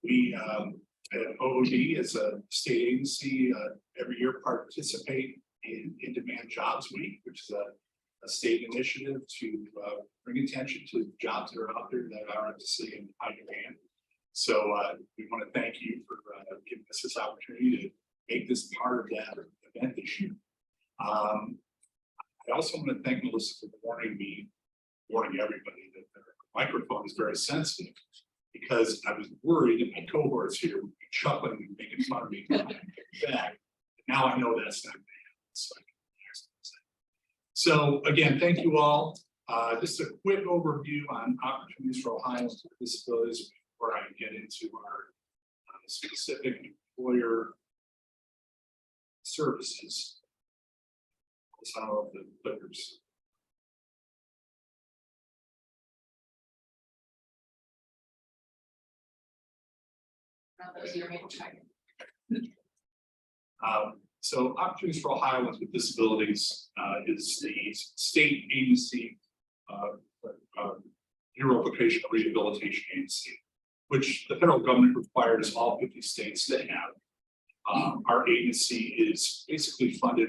We at OOD as a state agency every year participate in In-Demand Jobs Week, which is a state initiative to bring attention to jobs that are out there that are obviously in high demand. So we want to thank you for giving us this opportunity to make this part of that event this year. I also want to thank Melissa for warning everybody that their microphone is very sensitive, because I was worried that my cohorts here would be chuckling and making fun of me back. Now I know that's not bad. So again, thank you all. Just a quick overview on opportunities for Ohioans with disabilities before I get into our specific employer services. Some of the clickers. So Opportunities for Ohioans with Disabilities is the state agency, Bureau of Vocational Rehabilitation Agency, which the federal government requires all 50 states to have. Our agency is basically funded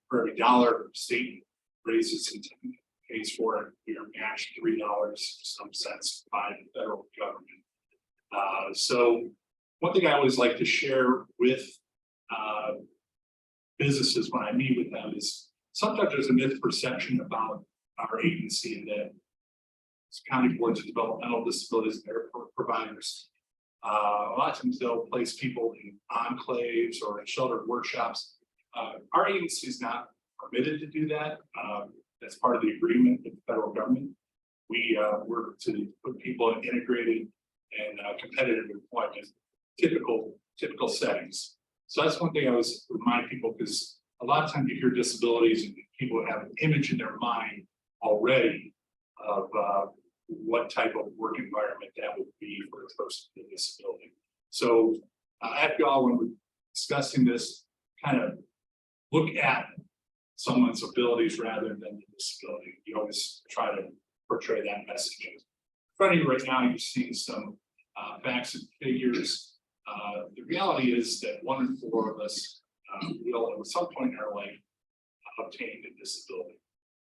for every dollar state raises and pays for it. We are matched $3 some cents by the federal government. So one thing I always like to share with businesses when I meet with them is sometimes there's a misperception about our agency and that county boards of developmental disabilities and their providers. A lot of times they'll place people in enclaves or in sheltered workshops. Our agency is not permitted to do that. That's part of the agreement with the federal government. We work to put people in integrated and competitive employment, typical settings. So that's one thing I always remind people, because a lot of times you hear disabilities and people have an image in their mind already of what type of work environment that would be for a person with a disability. So after you all, when we're discussing this, kind of look at someone's abilities rather than the disability. You always try to portray that message. In front of you right now, you're seeing some facts and figures. The reality is that 1 in 4 of us will at some point in our life obtain a disability.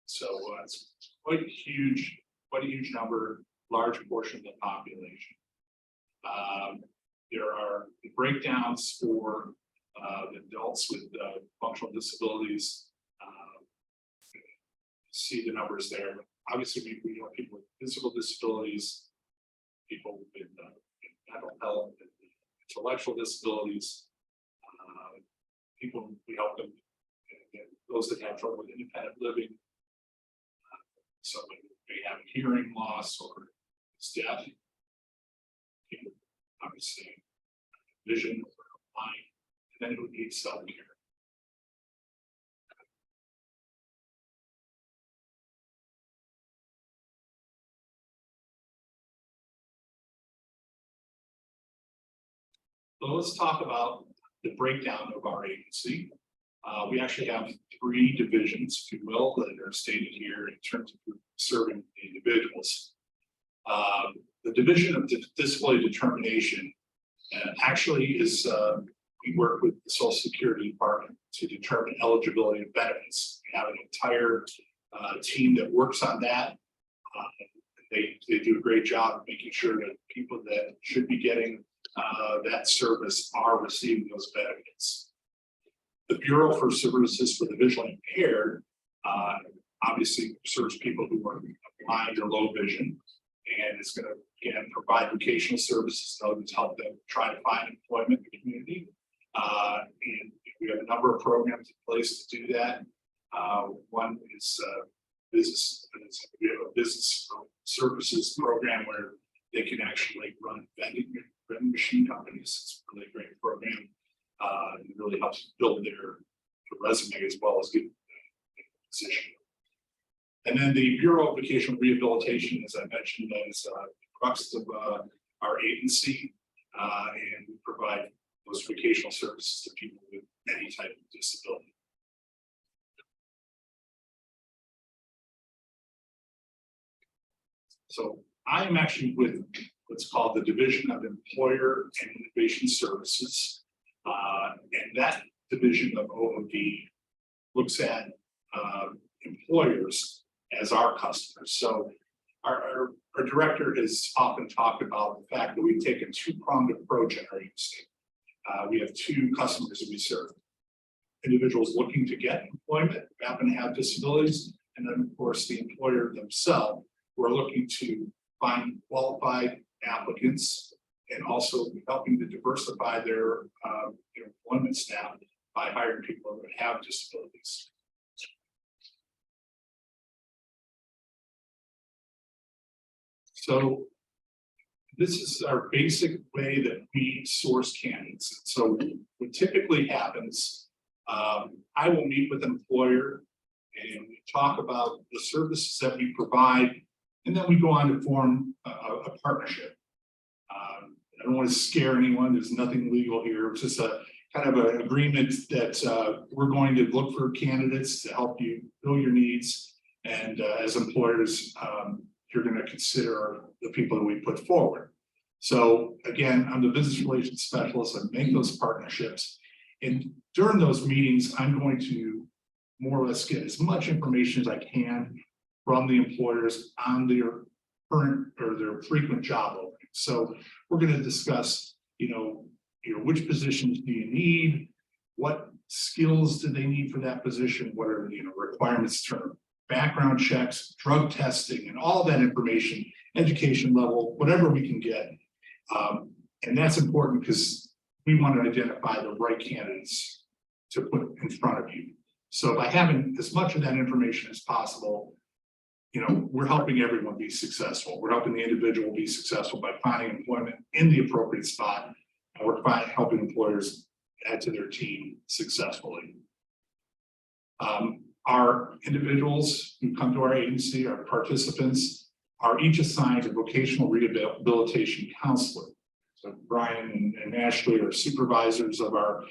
So it's quite a huge number, large portion of the population. There are breakdowns for the adults with functional disabilities. See the numbers there. Obviously, we know people with physical disabilities, people with mental health, and intellectual disabilities. People, we help them, and those that have trouble with independent living. Someone may have hearing loss or is deaf. People obviously vision or mind, and then who needs self-care. So let's talk about the breakdown of our agency. We actually have 3 divisions, if you will, that are stated here in terms of serving the individuals. The Division of Disability Determination actually is, we work with the Social Security Department to determine eligibility and benefits. We have an entire team that works on that. They do a great job of making sure that people that should be getting that service are receiving those benefits. The Bureau for Services for the Visually Impaired obviously serves people who are blind or low vision, and it's going to again provide vocational services to help them try to find employment in the community. And we have a number of programs in place to do that. One is business. We have a business services program where they can actually run vending machine companies. It's a really great program. It really helps build their resume as well as get the position. And then the Bureau of Vocational Rehabilitation, as I mentioned, is the crux of our agency, and we provide those vocational services to people with any type of disability. So I am actually with what's called the Division of Employer and Innovation Services. And that division of OOD looks at employers as our customers. So our director has often talked about the fact that we've taken a two-pronged approach in our agency. We have two customers that we serve. Individuals looking to get employment, who happen to have disabilities, and then of course the employer themselves who are looking to find qualified applicants and also helping to diversify their employment staff by hiring people that have disabilities. So this is our basic way that we source candidates. So what typically happens, I will meet with an employer and we talk about the services that we provide, and then we go on to form a partnership. I don't want to scare anyone. There's nothing legal here. It's just a kind of an agreement that we're going to look for candidates to help you fill your needs. And as employers, you're going to consider the people that we put forward. So again, I'm the business relations specialist. I make those partnerships. And during those meetings, I'm going to more or less get as much information as I can from the employers on their current or their frequent job openings. So we're going to discuss, which positions do you need? What skills do they need for that position? What are requirements to background checks, drug testing, and all that information, education level, whatever we can get. And that's important because we want to identify the right candidates to put in front of you. So by having as much of that information as possible, we're helping everyone be successful. We're helping the individual be successful by finding employment in the appropriate spot, and we're helping employers add to their team successfully. Our individuals who come to our agency, our participants, are each assigned a vocational rehabilitation counselor. So Brian and Ashley are supervisors of our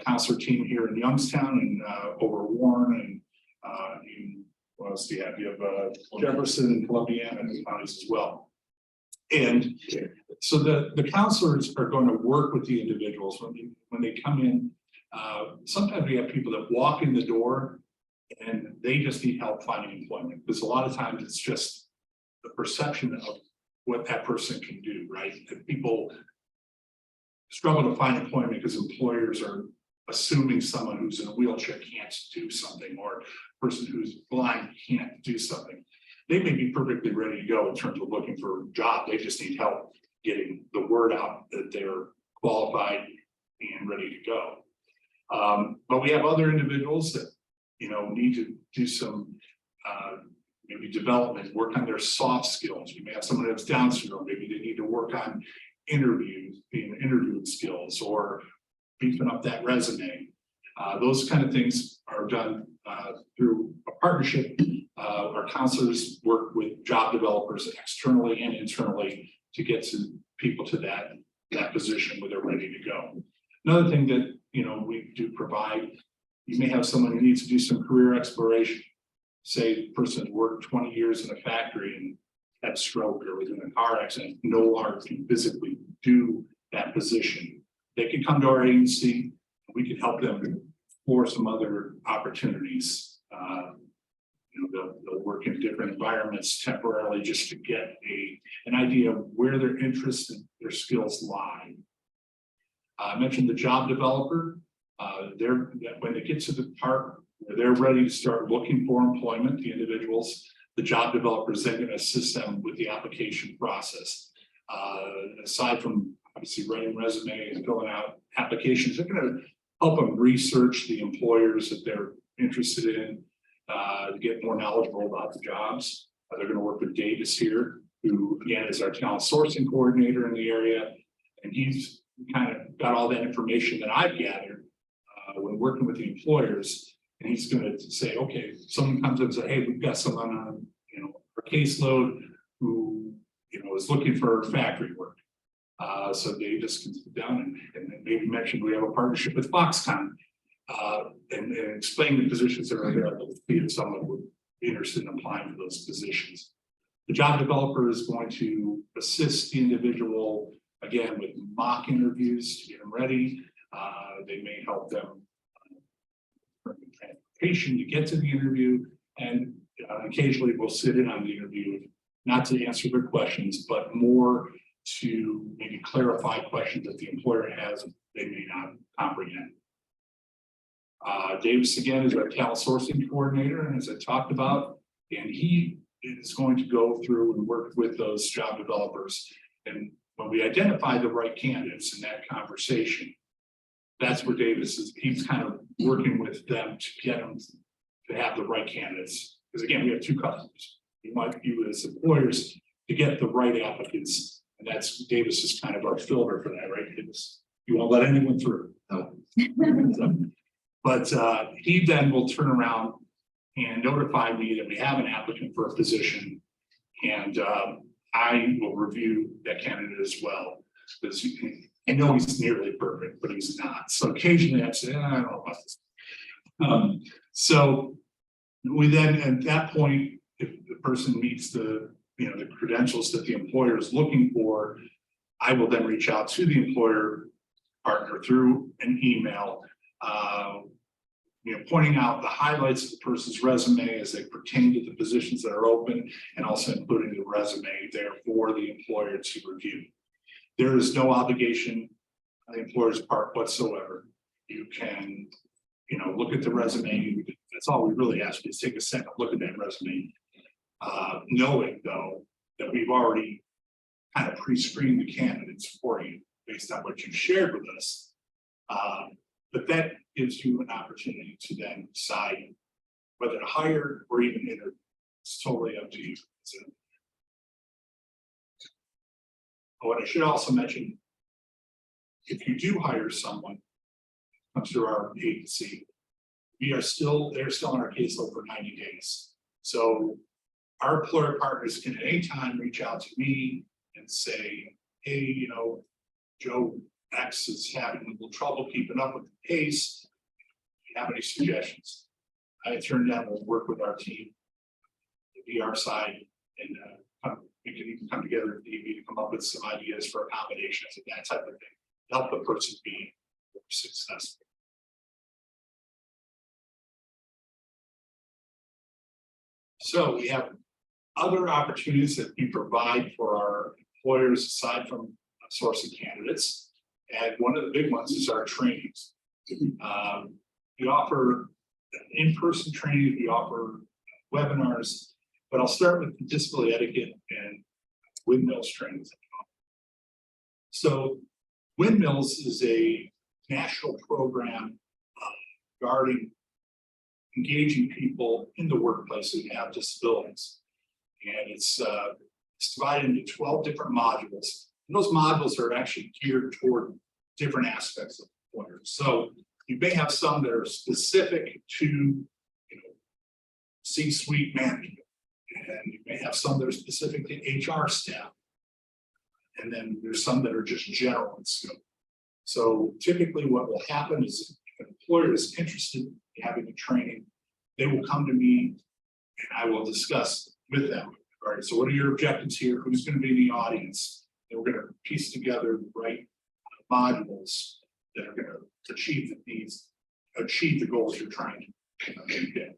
counselor team here in Youngstown and over Warren and what else do you have? You have Jefferson and Columbiana and counties as well. And so the counselors are going to work with the individuals when they come in. Sometimes we have people that walk in the door and they just need help finding employment, because a lot of times it's just the perception of what that person can do, right? And people struggle to find employment because employers are assuming someone who's in a wheelchair can't do something, or a person who's blind can't do something. They may be perfectly ready to go in terms of looking for a job. They just need help getting the word out that they're qualified and ready to go. But we have other individuals that need to do some maybe development, work on their soft skills. We may have someone that's Down syndrome. Maybe they need to work on interviewing skills or beefing up that resume. Those kind of things are done through a partnership. Our counselors work with job developers externally and internally to get to people to that position where they're ready to go. Another thing that we do provide, you may have someone who needs to do some career exploration. Say the person worked 20 years in a factory and had a stroke or was in a car accident, no longer can physically do that position. They can come to our agency, and we can help them explore some other opportunities. They'll work in different environments temporarily just to get an idea of where their interests and their skills lie. I mentioned the job developer. When they get to the part where they're ready to start looking for employment, the individuals, the job developers, they're going to assist them with the application process. Aside from obviously writing resumes and filling out applications, they're going to help them research the employers that they're interested in, to get more knowledgeable about the jobs. They're going to work with Davis here, who again is our talent sourcing coordinator in the area, and he's kind of got all that information that I've gathered when working with the employers. And he's going to say, okay, someone comes up and say, hey, we've got someone on our caseload who is looking for factory work. So they just can sit down and maybe mention we have a partnership with Foxconn, and explain the positions that are available to someone who would be interested in applying for those positions. The job developer is going to assist the individual, again, with mock interviews to get them ready. They may help them with transportation to get to the interview, and occasionally we'll sit in on the interview, not to answer their questions, but more to maybe clarify questions that the employer has they may not comprehend. Davis, again, is our talent sourcing coordinator, and as I talked about, and he is going to go through and work with those job developers. And when we identify the right candidates in that conversation, that's where Davis is. He's kind of working with them to get them to have the right candidates. Because again, we have two customers. We want you as employers to get the right applicants. And that's Davis is kind of our filter for that, right? Davis? You won't let anyone through. No. But he then will turn around and notify me that we have an applicant for a position. And I will review that candidate as well. Because I know he's nearly perfect, but he's not. So occasionally I say, I don't know about this. So we then, at that point, if the person meets the the credentials that the employer is looking for, I will then reach out to the employer partner through an email, pointing out the highlights of the person's resume as they pertain to the positions that are open, and also including the resume there for the employer to review. There is no obligation on the employer's part whatsoever. You can, look at the resume. That's all we really ask you is take a second, look at that resume, knowing though that we've already kind of pre-screened the candidates for you based on what you shared with us. But that gives you an opportunity to then decide whether to hire or even interview. It's totally up to you. So, what I should also mention, if you do hire someone comes through our agency, they're still on our caseload for 90 days. So our employer partners can at any time reach out to me and say, hey, Joe X is having a little trouble keeping up with the pace. Do you have any suggestions? I turn down, we'll work with our team, the VR side, and we can even come together if need be to come up with some ideas for accommodations and that type of thing, help the person be more successful. So we have other opportunities that we provide for our employers aside from sourcing candidates. And one of the big ones is our trainings. We offer in-person training, we offer webinars, but I'll start with the disability etiquette and windmills trainings. So windmills is a national program regarding engaging people in the workplace who have disabilities. And it's divided into 12 different modules. And those modules are actually geared toward different aspects of employers. So you may have some that are specific to C-suite management, and you may have some that are specific to HR staff. And then there's some that are just general in scope. So typically what will happen is if an employer is interested in having a training, they will come to me and I will discuss with them. All right, so what are your objectives here? Who's going to be in the audience? And we're going to piece together the right modules that are going to achieve the needs, achieve the goals you're trying to get.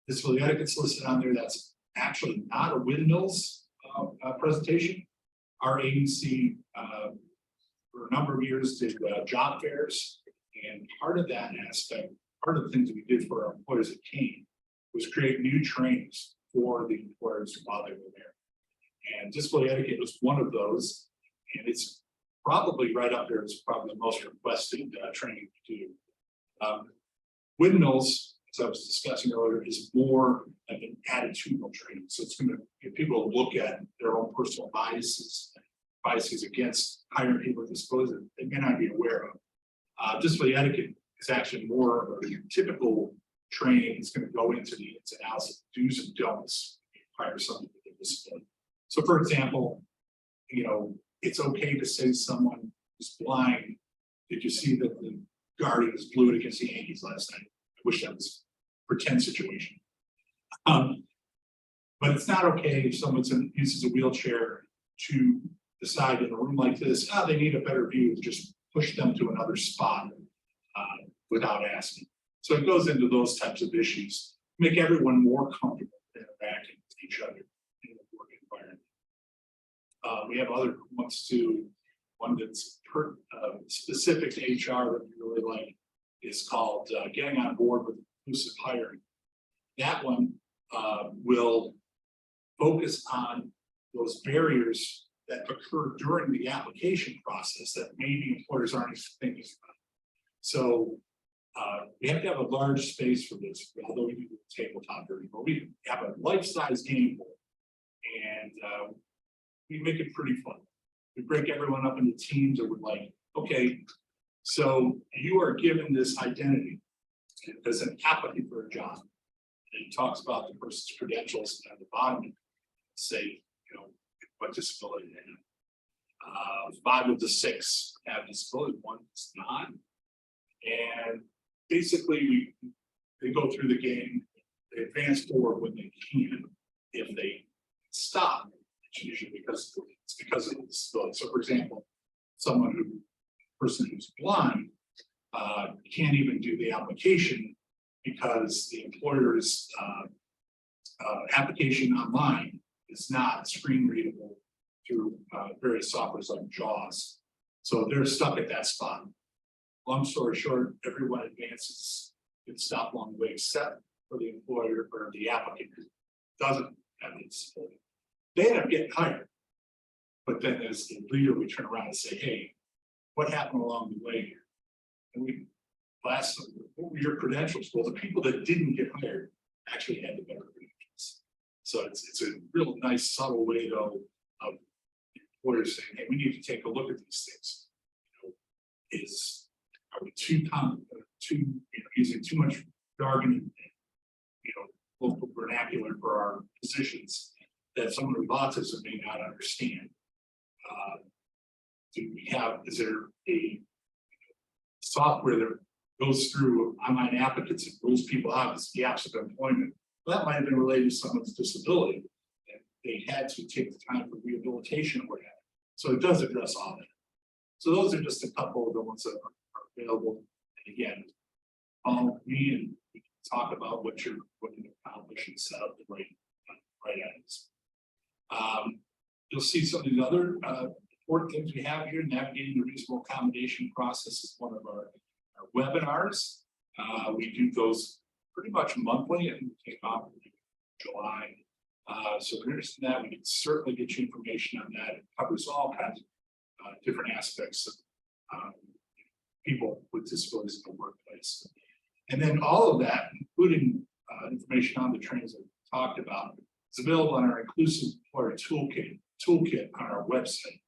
Disability etiquette's listed on there. That's actually not a windmills presentation. Our agency for a number of years did job fairs, and part of that aspect, part of the things that we did for our employers that came was create new trainings for the employers while they were there. And disability etiquette was one of those, and it's probably right up there as probably the most requested training to do. Windmills, as I was discussing earlier, is more like an attitudinal training. So it's going to get people to look at their own personal biases against hiring people with disabilities that they may not be aware of. Disability etiquette is actually more of a typical training. It's going to go into the ins and outs of do's and don'ts if you hire someone with a disability. So for example, it's okay to say someone who's blind, did you see that the Guardians blew it against the Yankees last night? I wish that was a pretend situation. But it's not okay if someone uses a wheelchair to decide in a room like this, oh, they need a better view, just push them to another spot without asking. So it goes into those types of issues, make everyone more comfortable interacting with each other in the work environment. We have other ones too. One that's specific to HR that we really like is called Getting on Board with Inclusive Hiring. That one will focus on those barriers that occur during the application process that maybe employers aren't even thinking about. So we have to have a large space for this, although we do the tabletop version, but we have a life-size game board, and we make it pretty fun. We break everyone up into teams that we're like, okay, so you are given this identity as an applicant for a job. And it talks about the person's credentials at the bottom, say, you know, what disability they have. 5 of the 6 have disability, 1 does not. And basically, they go through the game, they advance forward when they can. If they stop, it's usually because of the disability. So, for example, person who's blind can't even do the application because the employer's application online is not screen readable through various softwares like JAWS. So they're stuck at that spot. Long story short, everyone advances and stop along the way except for the employer or the applicant who doesn't have the disability. They end up getting hired. But then as the leader, we turn around and say, hey, what happened along the way here? And we last, what were your credentials? Well, the people that didn't get hired actually had the better credentials. So it's a real nice, subtle way though of employers saying, hey, we need to take a look at these things. You know, are we using too much jargon and, you know, local vernacular for our positions that someone with autism may not understand? Is there a software that goes through online applicants and rules people out as gaps of employment? Well, that might have been related to someone's disability, and they had to take the time for rehabilitation or whatever. So it does address all that. So those are just a couple of the ones that are available. And again, follow me and we can talk about what you're looking to accomplish and set up the right items. You'll see some of the other important things we have here. Navigating the reasonable accommodation process is one of our webinars. We do those pretty much monthly and we take off in July. So if you're interested in that, we can certainly get you information on that. It covers all kinds of different aspects of people with disabilities in the workplace. And then all of that, including information on the trainings that we talked about, is available on our Inclusive Employer Toolkit on our website.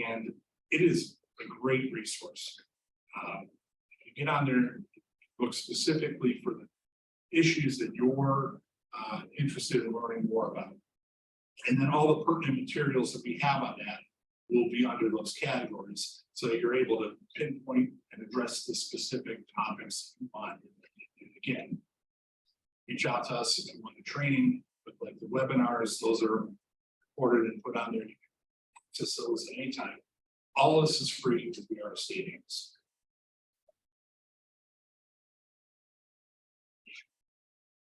And it is a great resource. You get on there, look specifically for the issues that you're interested in learning more about. And then all the pertinent materials that we have on that will be under those categories so that you're able to pinpoint and address the specific topics you want. And again, reach out to us if you want the training, but like the webinars, those are recorded and put on there. You can access those at any time. All of this is free because we are a state agency.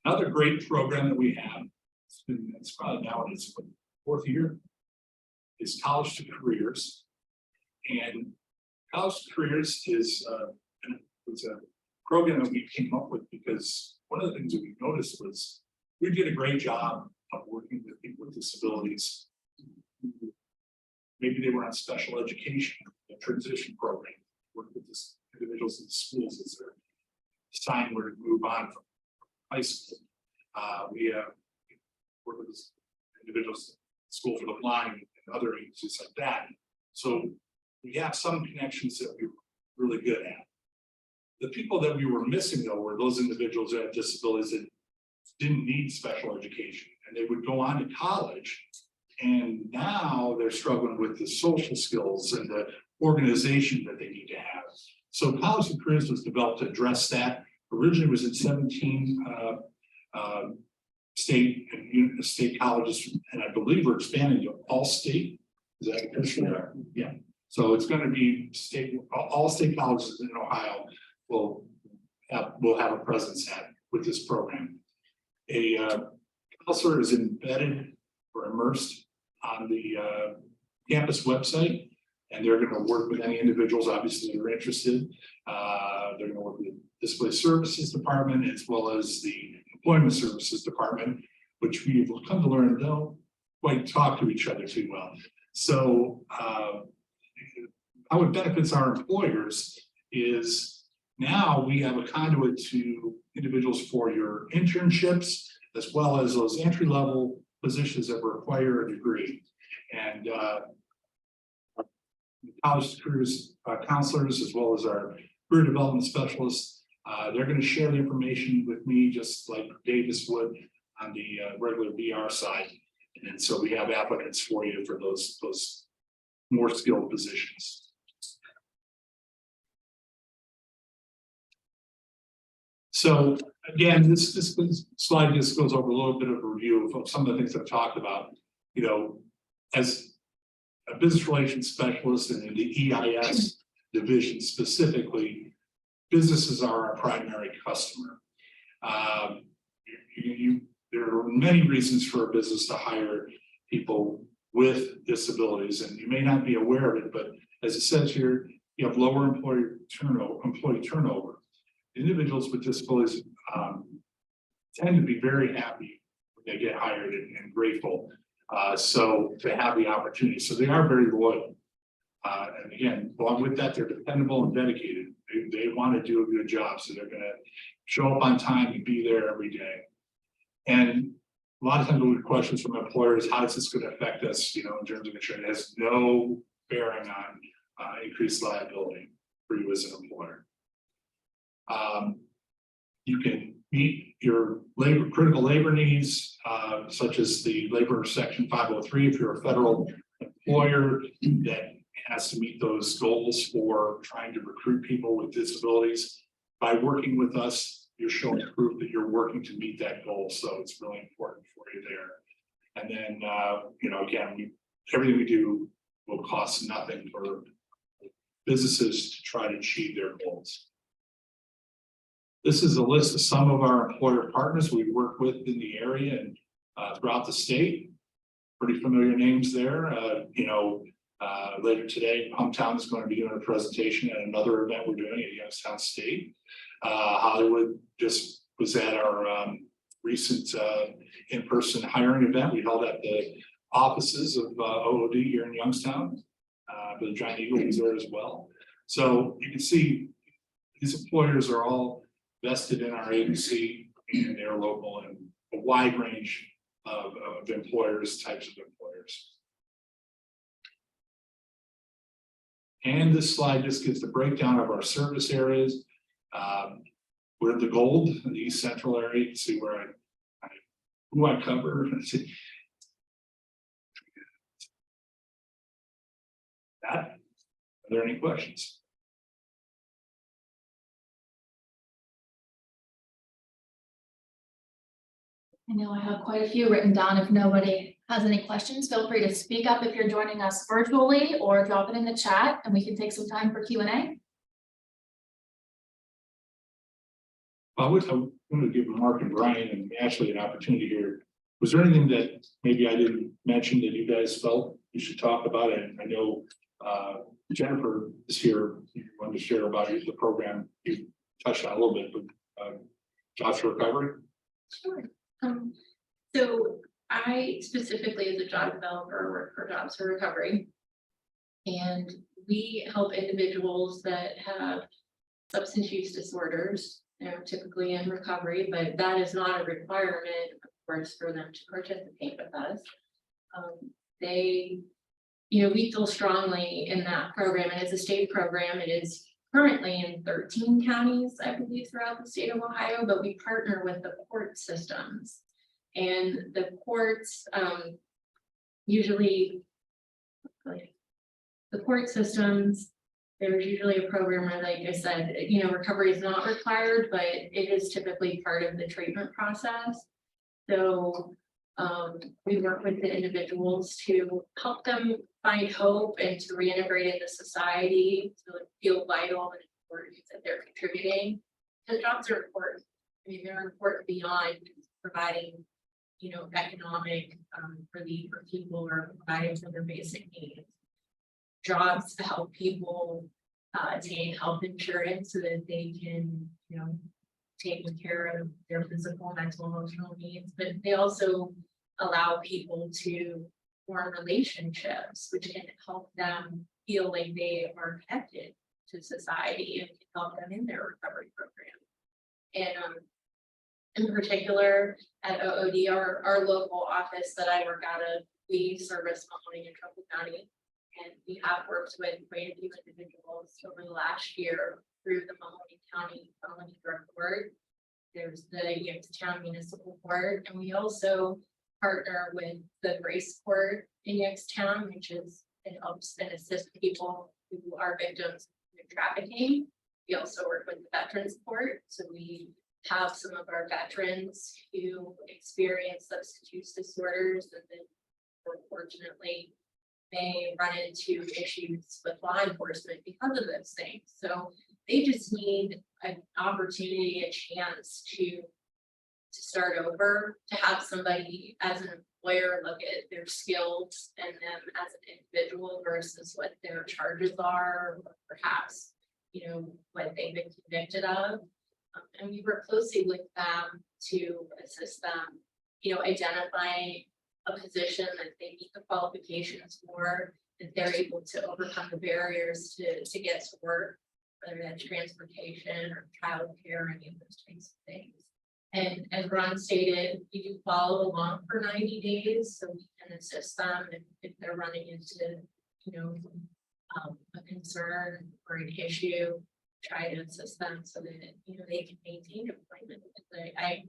Another great program that we have, it's probably now in its 4th year, is College to Careers. And College to Careers is it's a program that we came up with because one of the things that we noticed was we did a great job of working with people with disabilities. Maybe they were on special education, a transition program, work with this individuals in the schools as they're deciding where to move on from high school. We work with individuals in school for the blind and other agencies like that. So we have some connections that we were really good at. The people that we were missing though were those individuals that had disabilities that didn't need special education, and they would go on to college, and now they're struggling with the social skills and the organization that they need to have. So College to Careers was developed to address that. Originally it was in 17 state and state colleges, and I believe we're expanding to all state. Is that officially? Yeah. So it's going to be all state colleges in Ohio will have a presence with this program. A counselor is embedded or immersed on the campus website, and they're going to work with any individuals, obviously, that are interested. They're going to work with the Disability Services Department as well as the Employment Services Department, which we will come to learn don't quite talk to each other too well. So how it benefits our employers is now we have a conduit to individuals for your internships, as well as those entry-level positions that require a degree. And college careers counselors, as well as our career development specialists, they're going to share the information with me just like Davis would on the regular VR side. And so we have applicants for you for those more skilled positions. So again, this slide just goes over a little bit of a review of some of the things I've talked about. You know, as a business relations specialist and in the EIS division specifically, businesses are our primary customer. There are many reasons for a business to hire people with disabilities, and you may not be aware of it, but as it says here, you have lower employee turnover. Individuals with disabilities tend to be very happy when they get hired and grateful. So to have the opportunity, so they are very loyal. And again, along with that, they're dependable and dedicated. They want to do a good job, so they're going to show up on time and be there every day. And a lot of times we get questions from employers, how is this going to affect us, you know, in terms of insurance? It has no bearing on increased liability for you as an employer. You can meet your critical labor needs, such as the labor section 503, if you're a federal employer that has to meet those goals for trying to recruit people with disabilities. By working with us, you're showing proof that you're working to meet that goal. So it's really important for you there. And then, you know, again, everything we do will cost nothing for businesses to try to achieve their goals. This is a list of some of our employer partners we work with in the area and throughout the state. Pretty familiar names there. You know, later today, Hometown is going to be doing a presentation at another event we're doing at Youngstown State. Hollywood just was at our recent in-person hiring event we held at the offices of OOD here in Youngstown. The Giant Eagle was there as well. So you can see these employers are all vested in our agency, and they're local and a wide range of employers, types of employers. And this slide just gives the breakdown of our service areas. We're the gold in the East Central area. You can see where who I cover. Are there any questions? I know I have quite a few written down. If nobody has any questions, feel free to speak up if you're joining us virtually or drop it in the chat and we can take some time for Q&A. I want to give Mark and Brian and Ashley an opportunity here. Was there anything that maybe I didn't mention that you guys felt you should talk about? And I know Jennifer is here. You wanted to share about the program you touched on a little bit, but jobs for recovery. Sure. So I specifically, as a job developer, work for Jobs for Recovery, and we help individuals that have substance use disorders. They're typically in recovery, but that is not a requirement, of course, for them to participate with us. We feel strongly in that program, and it's a state program. It is currently in 13 counties, I believe, throughout the state of Ohio, but we partner with the court systems. And the courts usually, the court systems, there's usually a program where, like I said, recovery is not required, but it is typically part of the treatment process. So we work with the individuals to help them find hope and to reintegrate into society, to feel vital and important that they're contributing. Because jobs are important. I mean, they're important beyond providing, you know, economic relief for people or providing for their basic needs. Jobs to help people attain health insurance so that they can, you know, take care of their physical, mental, emotional needs, but they also allow people to form relationships, which can help them feel like they are connected to society and can help them in their recovery program. And in particular, at OOD, our local office that I work out of, we service Mahoney and Trumbull County. And we have worked with quite a few individuals over the last year through the Mahoney County Felony Drug Court. There's the Youngstown Municipal Court, and we also partner with the Grace Court in Youngstown, which is, it helps and assists people who are victims of trafficking. We also work with the Veterans Court, so we have some of our veterans who experience substance use disorders and then unfortunately may run into issues with law enforcement because of those things. So they just need an opportunity, a chance to start over, to have somebody as an employer look at their skills and them as an individual versus what their charges are, or perhaps, you know, what they've been convicted of. And we work closely with them to assist them, you know, identifying a position that they meet the qualifications for, that they're able to overcome the barriers to get to work, whether that's transportation or childcare or any of those types of things. And as Ron stated, we do follow along for 90 days, so we can assist them if they're running into, you know, a concern or an issue, try to assist them so that, you know, they can maintain employment. I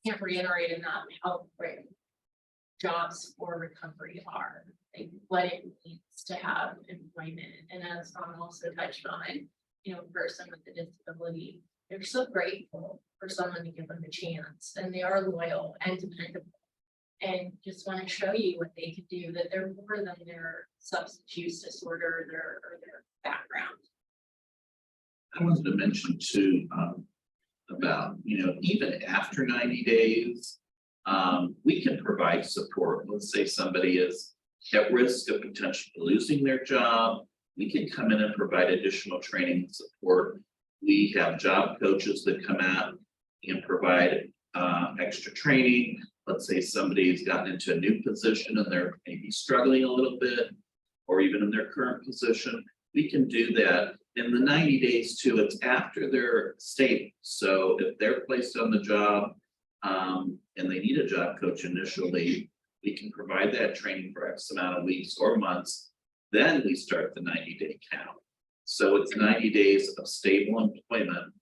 can't reiterate enough how important jobs for recovery are, like what it needs to have employment. And as Ron also touched on, you know, a person with a disability, they're so grateful for someone to give them a chance, and they are loyal and dependable, and just want to show you what they can do, that they're more than their substance use disorder or their background. I wanted to mention too, about, you know, even after 90 days, we can provide support. Let's say somebody is at risk of potentially losing their job. We can come in and provide additional training and support. We have job coaches that come out and provide extra training. Let's say somebody's gotten into a new position and they're maybe struggling a little bit, or even in their current position. We can do that. In the 90 days too, it's after their state. So if they're placed on the job and they need a job coach initially, we can provide that training for X amount of weeks or months. Then we start the 90-day count. So it's 90 days of stable employment,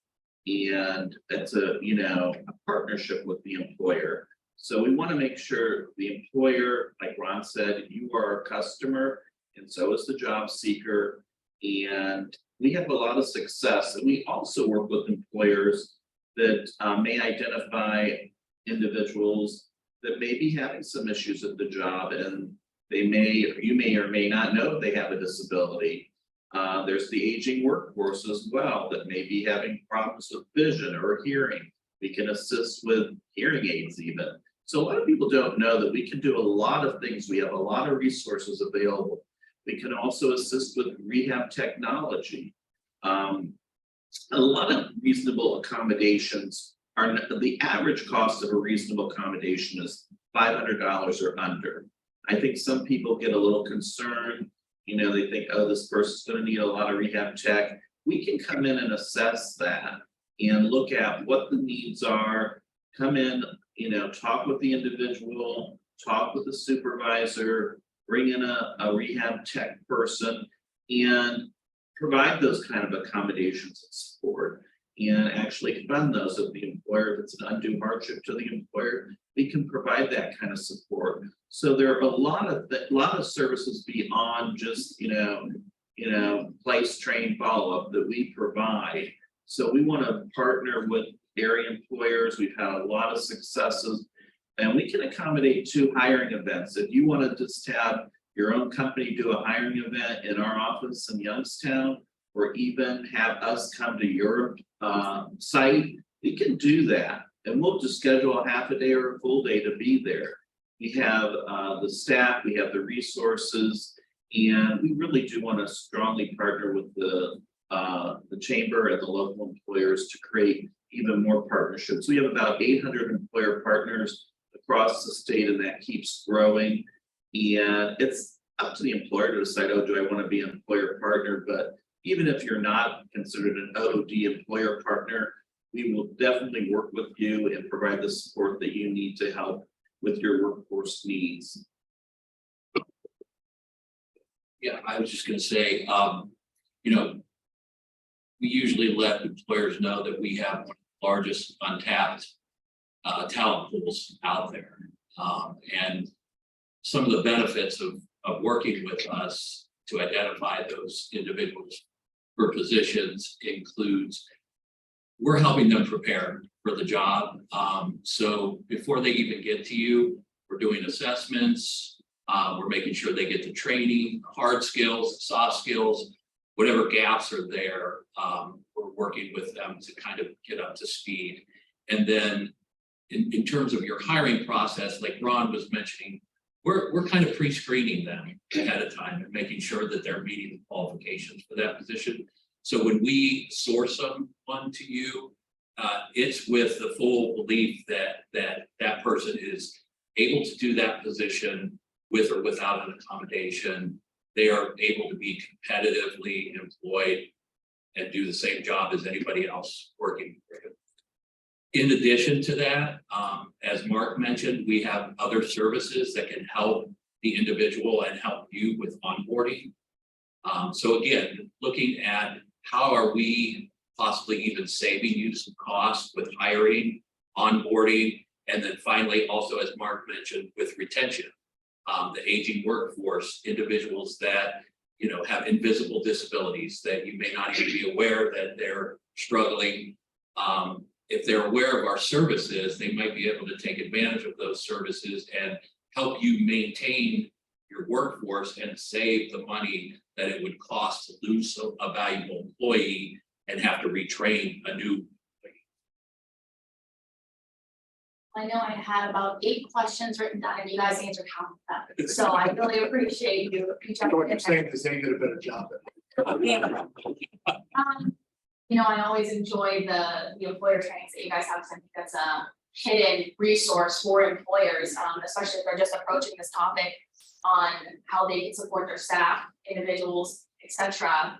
and it's a, you know, a partnership with the employer. So we want to make sure the employer, like Ron said, you are a customer, and so is the job seeker. And we have a lot of success. And we also work with employers that may identify individuals that may be having some issues at the job, and you may or may not know they have a disability. There's the aging workforce as well that may be having problems with vision or hearing. We can assist with hearing aids even. So a lot of people don't know that we can do a lot of things. We have a lot of resources available. We can also assist with rehab technology. A lot of reasonable accommodations are, the average cost of a reasonable accommodation is $500 or under. I think some people get a little concerned. You know, they think, oh, this person's going to need a lot of rehab tech. We can come in and assess that and look at what the needs are, come in, you know, talk with the individual, talk with the supervisor, bring in a rehab tech person, and provide those kind of accommodations and support, and actually fund those if the employer, if it's an undue hardship to the employer, we can provide that kind of support. So there are a lot of services beyond just, you know, place, train, follow-up that we provide. So we want to partner with area employers. We've had a lot of successes And we can accommodate 2 hiring events. If you want to just have your own company do a hiring event in our office in Youngstown, or even have us come to your site, we can do that. And we'll just schedule a half a day or a full day to be there. We have the staff, we have the resources, and we really do want to strongly partner with the chamber and the local employers to create even more partnerships. We have about 800 employer partners across the state, and that keeps growing. And it's up to the employer to decide, oh, do I want to be an employer partner? But even if you're not considered an OOD employer partner, we will definitely work with you and provide the support that you need to help with your workforce needs. Yeah, I was just gonna say, you know, we usually let employers know that we have one of the largest untapped talent pools out there. And some of the benefits of working with us to identify those individuals for positions includes we're helping them prepare for the job. So before they even get to you, we're doing assessments. We're making sure they get the training, hard skills, soft skills, whatever gaps are there. We're working with them to kind of get up to speed. And then in terms of your hiring process, like Ron was mentioning, we're kind of pre-screening them ahead of time and making sure that they're meeting the qualifications for that position. So when we source someone to you, it's with the full belief that person is able to do that position with or without an accommodation. They are able to be competitively employed and do the same job as anybody else working. In addition to that, as Mark mentioned, we have other services that can help the individual and help you with onboarding. So again, looking at how are we possibly even saving you some costs with hiring, onboarding, and then finally also, as Mark mentioned, with retention. The aging workforce, individuals that have invisible disabilities that you may not even be aware that they're struggling. If they're aware of our services, they might be able to take advantage of those services and help you maintain your workforce and save the money that it would cost to lose a valuable employee and have to retrain a new employee. I know I had about 8 questions written down and you guys answered half of them. So I really appreciate you. What you're saying is they did a better job than. I always enjoy the employer trainings that you guys have, because I think that's a hidden resource for employers, especially if they're just approaching this topic on how they can support their staff, individuals, etc.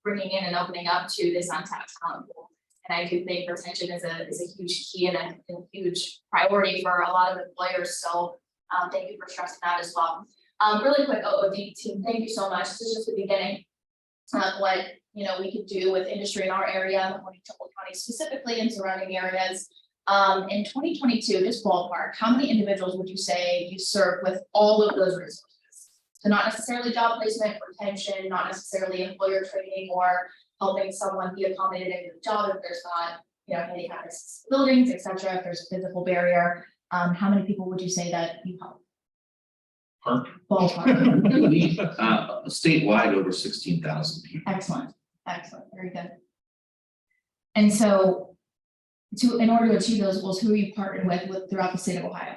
Bringing in and opening up to this untapped talent pool. And I do think retention is a huge key and a huge priority for a lot of employers. So thank you for stressing that as well. Really quick, OOD team, thank you so much. This is just the beginning of what we could do with industry in our area, Temple County specifically and surrounding areas. In 2022, just ballpark, how many individuals would you say you serve with all of those resources? So not necessarily job placement, retention, not necessarily employer training or helping someone be accommodated in the job if there's not, handicap buildings, etc. If there's a physical barrier, how many people would you say that you help? Ballpark. We statewide over 16,000 people. Excellent, very good. And so, in order to achieve those goals, who are you partnered with throughout the state of Ohio?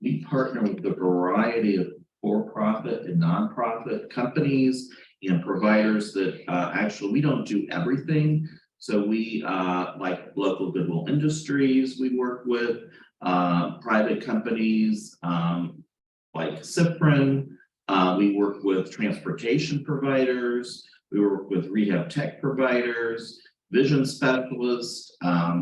We partner with a variety of for-profit and nonprofit companies and providers that actually we don't do everything. So we like local Goodwill Industries we work with, private companies like Ciprin. We work with transportation providers. We work with rehab tech providers, vision specialists,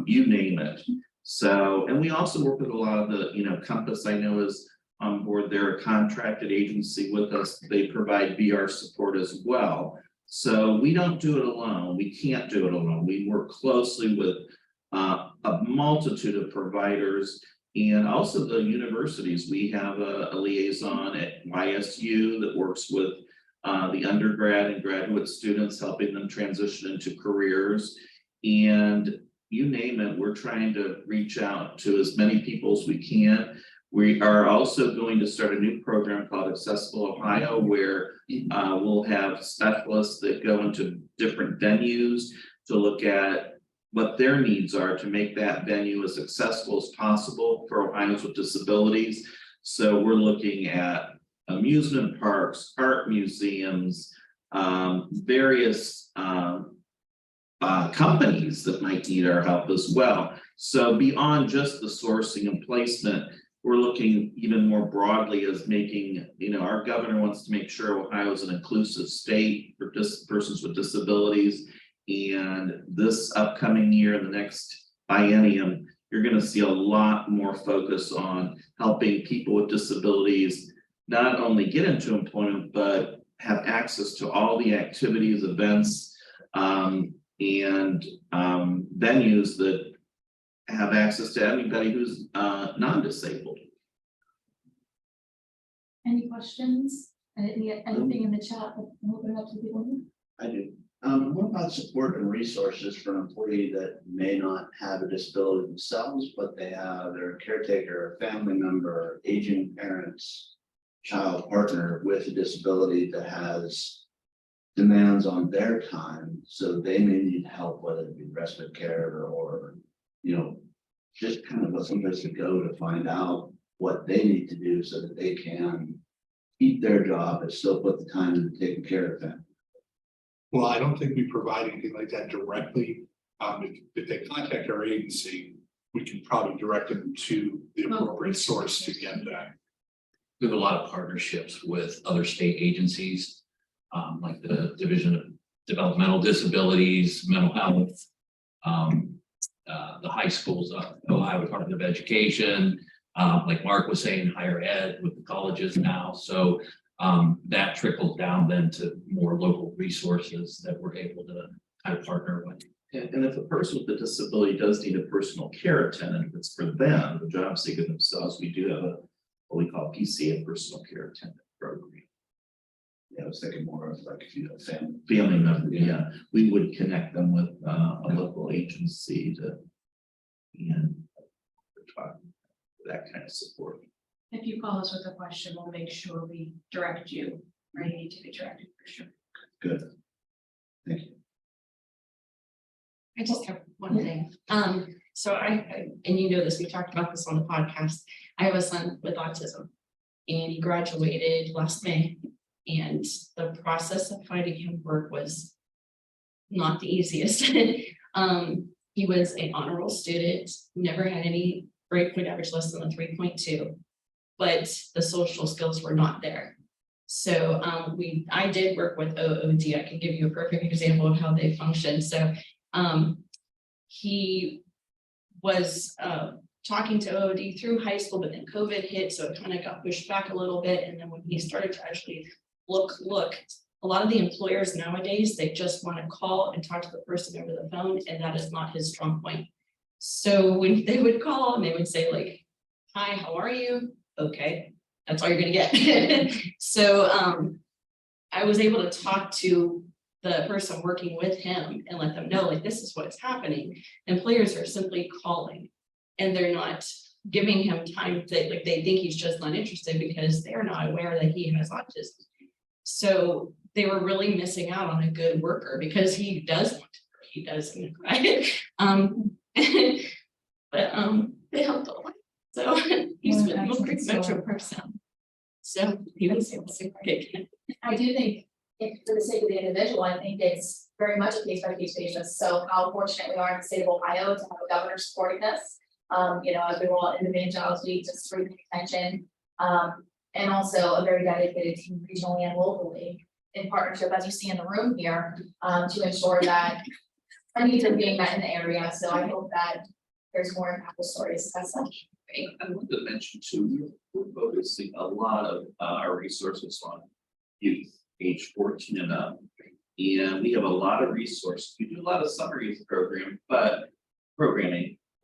you name it. So, and we also work with a lot of the, Compass I know is on board. They're a contracted agency with us. They provide VR support as well. So we don't do it alone. We can't do it alone. We work closely with a multitude of providers and also the universities. We have a liaison at YSU that works with the undergrad and graduate students, helping them transition into careers. And you name it, we're trying to reach out to as many people as we can. We are also going to start a new program called Accessible Ohio, where we'll have specialists that go into different venues to look at what their needs are to make that venue as accessible as possible for Ohioans with disabilities. So we're looking at amusement parks, art museums, various companies that might need our help as well. So beyond just the sourcing and placement, we're looking even more broadly as making, our governor wants to make sure Ohio is an inclusive state for persons with disabilities. And this upcoming year, in the next biennium, you're going to see a lot more focus on helping people with disabilities not only get into employment, but have access to all the activities, events, and venues that have access to anybody who's non-disabled. Any questions? Anything in the chat? Open it up to people. I do. What about support and resources for an employee that may not have a disability themselves, but they have their caretaker, family member, aging parents, child partner with a disability that has demands on their time, so they may need help, whether it be respite care or, just kind of some place to go to find out what they need to do so that they can keep their job and still put the time into taking care of them. Well, I don't think we provide anything like that directly. If they contact our agency, we can probably direct them to the appropriate source to get that. We have a lot of partnerships with other state agencies, like the Division of Developmental Disabilities, Mental Health, the high schools, Ohio Department of Education, like Mark was saying, higher ed with the colleges now. So that trickles down then to more local resources that we're able to kind of partner with. And if a person with a disability does need a personal care attendant, it's for them, the job seeker themselves, we do have what we call PCA, personal care attendant program. Yeah, I was thinking more of like if you have Family member, yeah, we would connect them with a local agency to, and that kind of support. If you call us with a question, we'll make sure we direct you where you need to be directed for sure. Good. Thank you. I just have one thing. So and this, we talked about this on the podcast. I have a son with autism and he graduated last May. And the process of finding him work was not the easiest. He was an honor roll student, never had any grade point average less than a 3.2, but the social skills were not there. So I did work with OOD. I can give you a perfect example of how they function. So he was talking to OOD through high school, but then COVID hit, so it kind of got pushed back a little bit. And then when he started to actually look, a lot of the employers nowadays, they just want to call and talk to the person over the phone, and that is not his strong point. So when they would call and they would say like, hi, how are you? Okay, that's all you're gonna get. So I was able to talk to the person working with him and let them know like this is what's happening. Employers are simply calling and they're not giving him time to, like, they think he's just not interested because they're not aware that he has autism. So they were really missing out on a good worker because he does want to work, he doesn't, right? But they helped a lot. So he's a great metro person. So he was able to get. I do think, for the sake of the individual, I think it's very much a case by case basis. So how fortunate we are in the state of Ohio to have a governor supporting this. As we roll out into Main Child's Week, just for attention. And also a very dedicated team regionally and locally in partnership, as you see in the room here, to ensure that our needs are being met in the area. So I hope that there's more impactful stories as such. I wanted to mention too, we're focusing a lot of our resources on youth age 14 and up. And we have a lot of resources. We do a lot of summer youth programming, but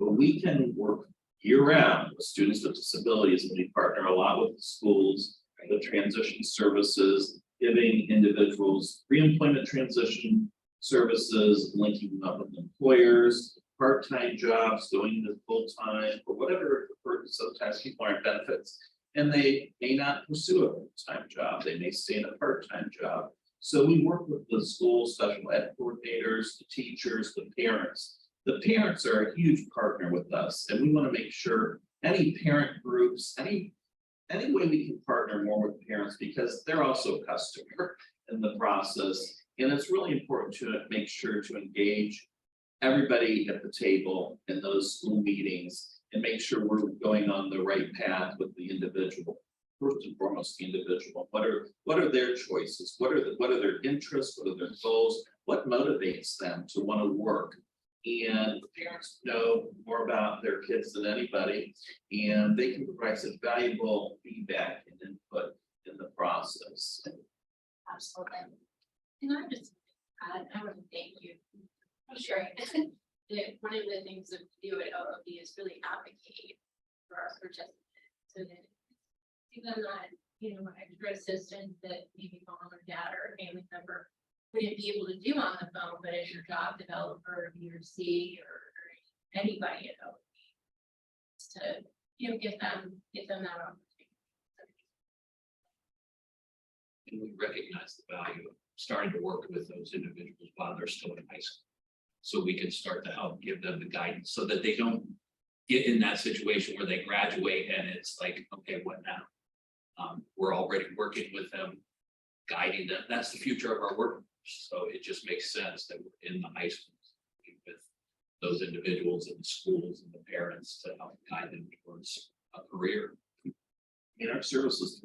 we can work year round with students with disabilities, and we partner a lot with the schools, the transition services, giving individuals pre-employment transition services, linking them up with employers, part-time jobs, going to full-time, or whatever, sometimes people aren't benefits. And they may not pursue a full-time job, they may stay in a part-time job. So we work with the school special ed coordinators, the teachers, the parents. The parents are a huge partner with us, and we want to make sure any parent groups, any way we can partner more with parents, because they're also a customer in the process. And it's really important to make sure to engage everybody at the table in those school meetings and make sure we're going on the right path with the individual. First and foremost, the individual. What are their choices? What are their interests? What are their goals? What motivates them to want to work? And parents know more about their kids than anybody, and they can provide some valuable feedback and input in the process. Absolutely. And I just, I want to thank you for sharing. That one of the things that we do at OOD is really advocate for our participants, so that give them that, extra assistance that maybe mom or dad or a family member wouldn't be able to do on the phone, but as your job developer, YWRC or anybody at OOD, to, give them that opportunity. And we recognize the value of starting to work with those individuals while they're still in high school. So we can start to help give them the guidance so that they don't get in that situation where they graduate and it's like, okay, what now? We're already working with them, guiding them. That's the future of our work. So it just makes sense that we're in the high schools with those individuals in the schools and the parents to help guide them towards a career. And our services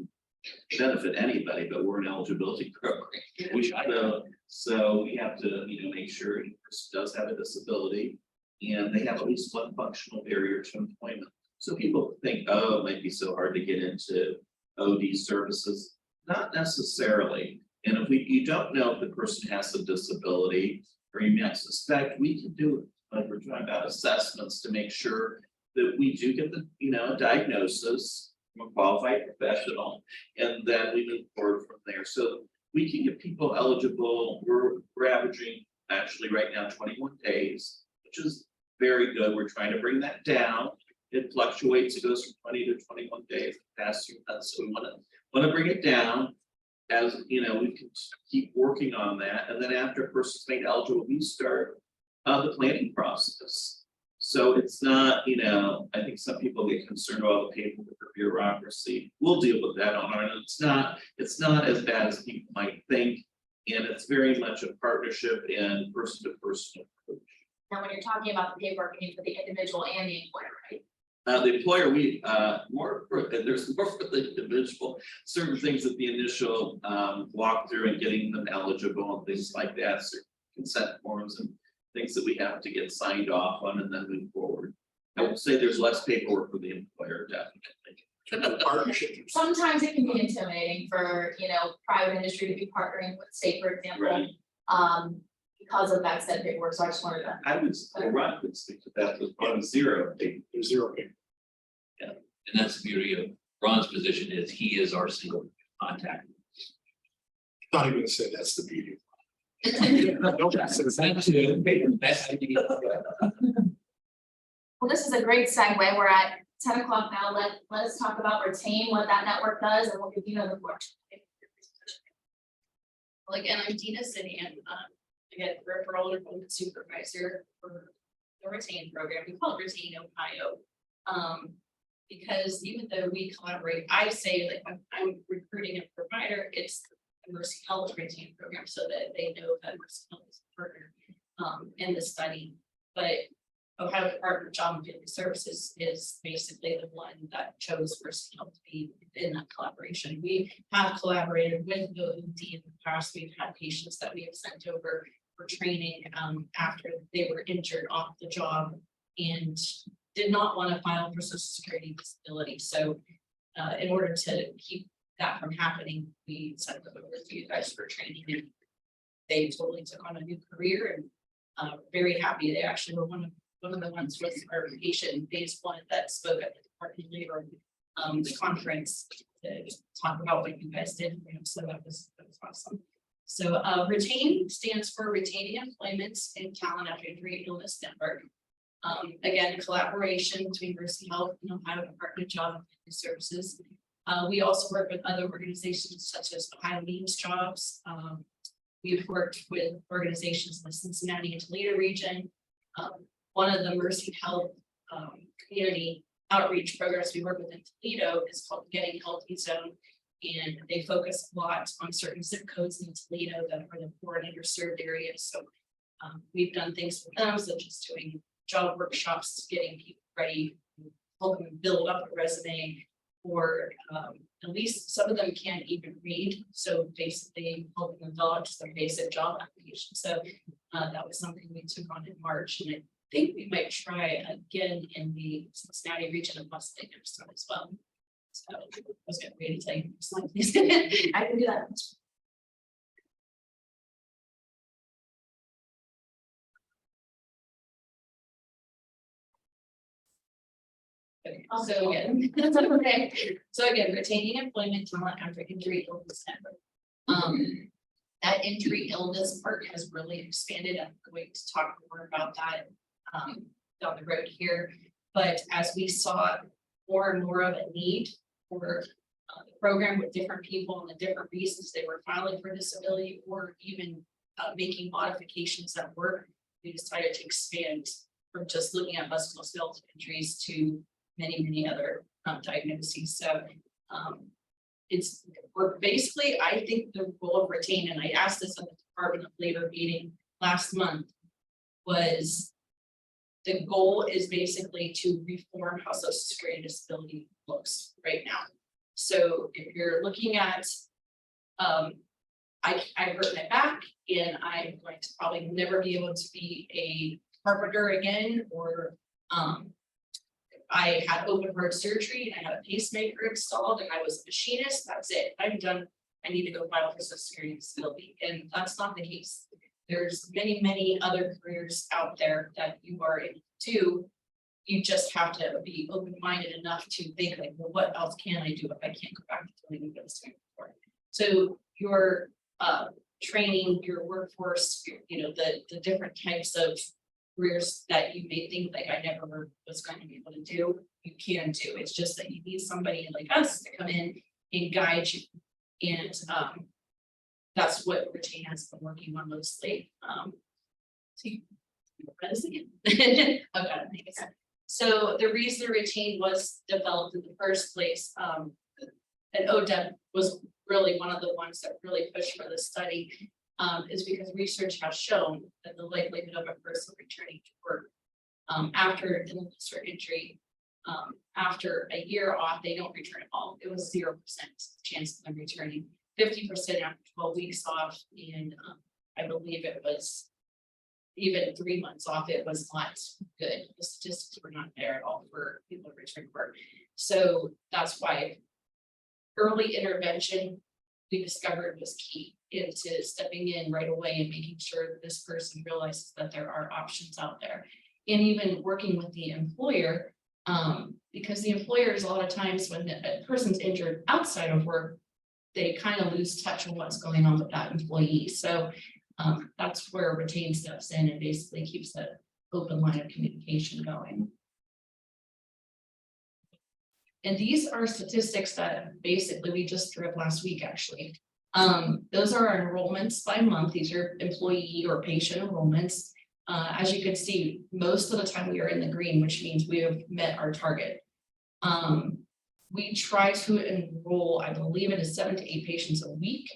can benefit anybody, but we're an eligibility program. So we have to, make sure a person does have a disability and they have at least one functional barrier to employment. So people think, oh, it might be so hard to get into OD services. Not necessarily. And if you don't know if the person has a disability, or you might suspect, we can do, like we're talking about assessments to make sure that we do get the, diagnosis from a qualified professional, and then we move forward from there. So we can get people eligible. We're averaging actually right now 21 days, which is very good. We're trying to bring that down. It fluctuates. It goes from 20 to 21 days past 2 months. So we want to bring it down. As we can keep working on that, and then after a person's made eligible, we start the planning process. So it's not, I think some people get concerned about the paperwork or bureaucracy. We'll deal with that on our own. It's not as bad as people might think, and it's very much a partnership and person-to-person approach. Now, when you're talking about the paperwork, you mean for the individual and the employer, right? The employer, there's more for the individual, certain things at the initial walkthrough and getting them eligible and things like that, certain consent forms and things that we have to get signed off on and then move forward. I would say there's less paperwork for the employer, definitely. Partnership. Sometimes it can be intimidating for, private industry to be partnering with state, for example. Right. Because of that said paperwork, so I just wanted to. I would, Ron would speak to that with on zero. There's zero paper. And that's the beauty of Ron's position is he is our single contact. Not even gonna say that's the beauty. Well, this is a great segue. We're at 10 o'clock now. Let us talk about Retain, what that network does, and we'll give you the floor. Again, I'm Dina City, and again, referral enrollment supervisor for the Retain program. We call it Retain Ohio. Because even though we collaborate, I say that when I'm recruiting a provider, it's the Mercy Health Retain program so that they know that Mercy Health is a partner in the study. But Ohio Department of Job and Family Services is basically the one that chose Mercy Health to be in that collaboration. We have collaborated with the OOD in the past. We've had patients that we have sent over for training after they were injured off the job and did not want to file for Social Security disability. So in order to keep that from happening, we sent them over to you guys for training, and they totally took on a new career and very happy. They actually were one of the ones with our patient phase 1 that spoke at the Department of Labor the conference to talk about what you guys did. So that was awesome. So Retain stands for Retaining Employment and Talent After Injury Illness Network. Again, collaboration between Mercy Health and Ohio Department of Job and Family Services. We also work with other organizations such as Ohioans Jobs. We've worked with organizations in the Cincinnati and Toledo region. One of the Mercy Health community outreach programs we work with in Toledo is called Getting Healthy Zone. And they focus a lot on certain zip codes in Toledo that are the poor and underserved areas. So we've done things with them, such as doing job workshops, getting people ready, helping them build up a resume, or at least some of them can't even read. So basically helping them develop just their basic job application. So that was something we took on in March, and I think we might try again in the Cincinnati region of Westlake next time as well. So I was getting ready to tell you, next slide, please. I can do that. Okay, so again, that's okay. So again, retaining employment talent after injury, illness, that injury illness part has really expanded. I'm going to talk more about that down the road here. But as we saw more and more of a need for the program with different people and the different reasons they were filing for disability, or even making modifications at work, we decided to expand from just looking at musculoskeletal injuries to many other diagnoses. So we're basically, I think the goal of retain, and I asked this at the Department of Labor meeting last month, was the goal is basically to reform how Social Security disability looks right now. So if you're looking at, I've written it back, and I'm going to probably never be able to be a carpenter again, or I had open heart surgery and I had a pacemaker installed and I was a machinist. That's it. I'm done. I need to go file for Social Security disability. And that's not the case. There's many other careers out there that you are able to do. You just have to be open-minded enough to think like, well, what else can I do if I can't go back to doing what I was doing before? So your training, your workforce, the different types of careers that you may think like I never was going to be able to do, you can do. It's just that you need somebody like us to come in and guide you. And that's what Retain has been working on mostly. So the reason Retain was developed in the first place, and ODEP was really one of the ones that really pushed for this study, is because research has shown that the likelihood of a person returning to work after illness or injury, after a year off, they don't return at all. It was 0% chance of them returning, 50% after 12 weeks off, and I believe it was even 3 months off. It was not good. The statistics were not there at all for people to return to work. So that's why early intervention we discovered was key into stepping in right away and making sure that this person realizes that there are options out there, and even working with the employer, because the employers, a lot of times when a person's injured outside of work, they kind of lose touch on what's going on with that employee. So that's where Retain steps in and basically keeps that open line of communication going. And these are statistics that basically we just threw up last week, actually. Those are our enrollments by month. These are employee or patient enrollments. As you can see, most of the time we are in the green, which means we have met our target. We try to enroll, I believe it is 7 to 8 patients a week.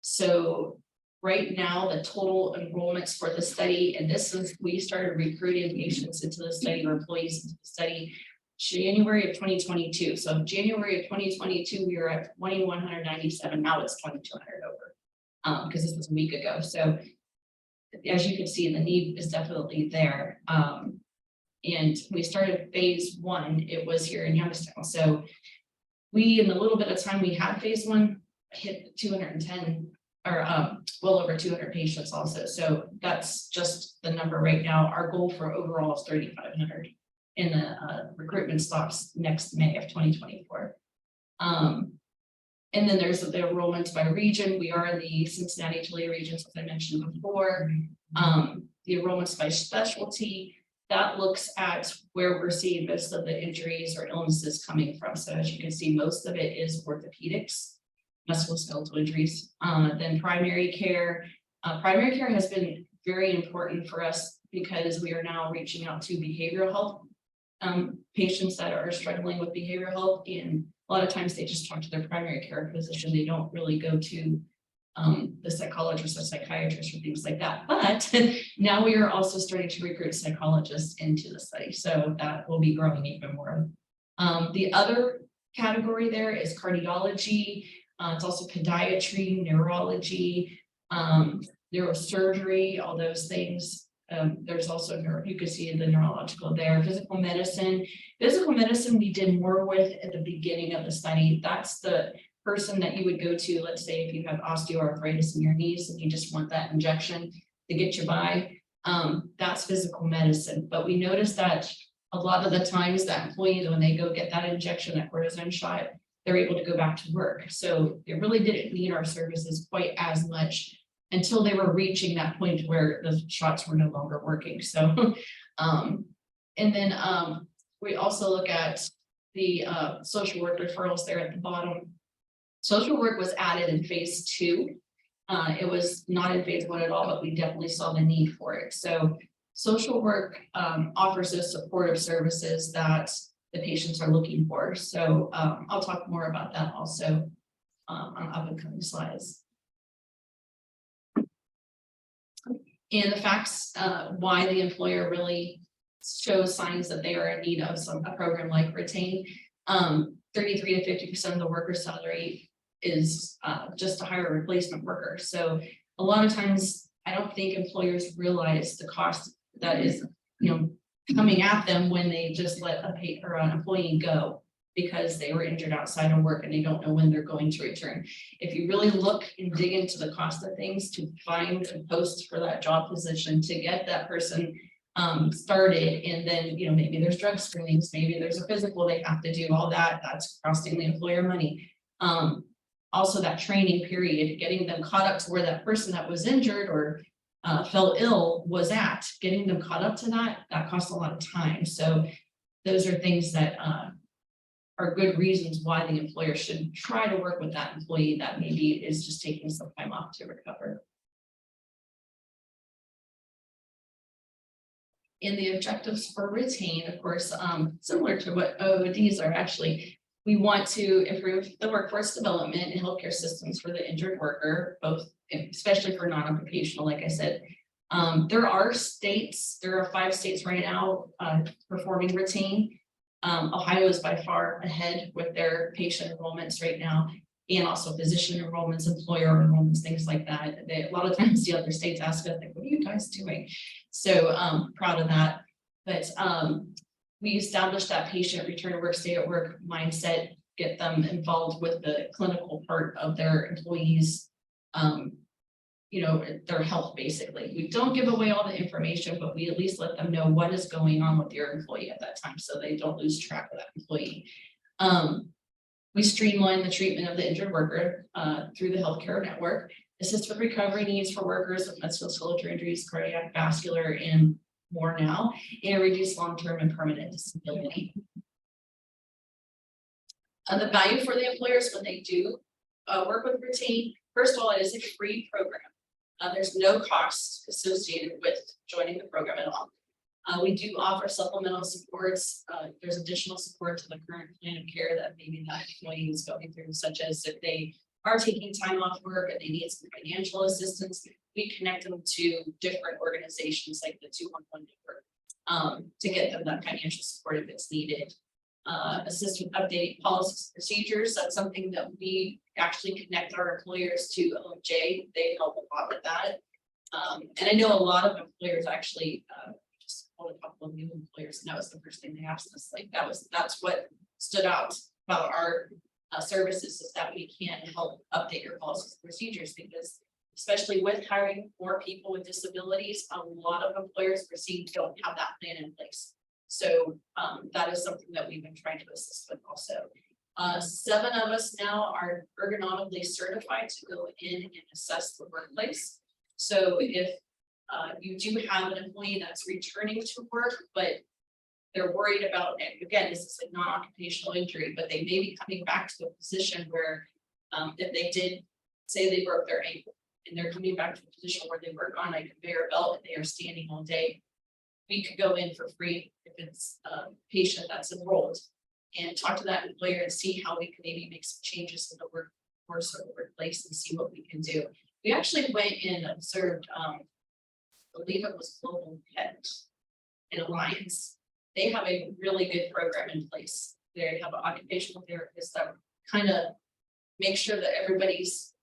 So right now, the total enrollments for the study, and this is, we started recruiting patients into the study, or employees into the study, January of 2022. So January of 2022, we were at 2,197. Now it's 2,200 over, because this was a week ago. So as you can see, the need is definitely there. And we started phase 1. It was here in Youngstown. So we, in the little bit of time we had phase 1, hit 210 or well over 200 patients also. So that's just the number right now. Our goal for overall is 3,500. In the recruitment stops next May of 2024. And then there's the enrollments by region. We are in the Cincinnati Toledo regions, as I mentioned before. The enrollments by specialty, that looks at where we're seeing most of the injuries or illnesses coming from. So as you can see, most of it is orthopedics, musculoskeletal injuries, then primary care. Primary care has been very important for us because we are now reaching out to behavioral health patients that are struggling with behavioral health, and a lot of times they just talk to their primary care physician. They don't really go to the psychologist or psychiatrist or things like that. But now we are also starting to recruit psychologists into the study, so that will be growing even more. The other category there is cardiology. It's also podiatry, neurology, neurosurgery, all those things. There's also you can see the neurological there, physical medicine. Physical medicine we did more with at the beginning of the study. That's the person that you would go to, let's say if you have osteoarthritis in your knees and you just want that injection to get you by, that's physical medicine. But we noticed that a lot of the times that employees, when they go get that injection, that cortisone shot, they're able to go back to work. So they really didn't need our services quite as much until they were reaching that point where the shots were no longer working. So, and then we also look at the social work referrals there at the bottom. Social work was added in phase 2. It was not in phase 1 at all, but we definitely saw the need for it. So social work offers those supportive services that the patients are looking for. So I'll talk more about that also on up and coming slides. And the facts why the employer really shows signs that they are in need of a program like Retain. 33 to 50% of the worker's salary is just to hire a replacement worker. So a lot of times I don't think employers realize the cost that is, coming at them when they just let an employee go because they were injured outside of work and they don't know when they're going to return. If you really look and dig into the cost of things to find and post for that job position to get that person started, and then maybe there's drug screenings, maybe there's a physical they have to do, all that's costing the employer money. Also that training period, getting them caught up to where that person that was injured or fell ill was at, getting them caught up to that costs a lot of time. So those are things that are good reasons why the employer should try to work with that employee that maybe is just taking some time off to recover. And the objectives for Retain, of course, similar to what OODs are actually, we want to improve the workforce development and healthcare systems for the injured worker, both, especially for non-occupational, like I said. There are 5 states right now performing Retain. Ohio is by far ahead with their patient enrollments right now, and also physician enrollments, employer enrollments, things like that. A lot of times the other states ask us, like, what are you guys doing? So proud of that. But we established that patient return to work, stay at work mindset, get them involved with the clinical part of their employees, their health basically. We don't give away all the information, but we at least let them know what is going on with your employee at that time so they don't lose track of that employee. We streamline the treatment of the injured worker through the healthcare network, assist with recovery needs for workers with musculoskeletal injuries, cardiac, vascular, and more now, and reduce long-term and permanent disability. The value for the employers when they do work with Retain, first of all, it is a free program. There's no cost associated with joining the program at all. We do offer supplemental supports. There's additional support to the current plan of care that maybe that employee is going through, such as if they are taking time off work and they need some financial assistance, we connect them to different organizations like the 211 network to get them that financial support if it's needed. Assist with updating policies and procedures. That's something that we actually connect our employers to OJ. They help a lot with that. And I know a lot of employers actually just told a couple of new employers, and that was the first thing they asked us. Like that's what stood out about our services, is that we can help update your policies and procedures, because especially with hiring more people with disabilities, a lot of employers perceive don't have that plan in place. So that is something that we've been trying to assist with also. 7 of us now are ergonomically certified to go in and assess the workplace. So if you do have an employee that's returning to work, but they're worried about, and again, this is a non-occupational injury, but they may be coming back to a position where, if they did, say they broke their ankle, and they're coming back to a position where they work on a conveyor belt and they are standing all day, we could go in for free if it's a patient that's enrolled and talk to that employer and see how we can maybe make some changes in the workforce or the workplace and see what we can do. We actually went and observed, I believe it was Global Pet and Alliance. They have a really good program in place. They have an occupational therapist that kind of make sure that everybody's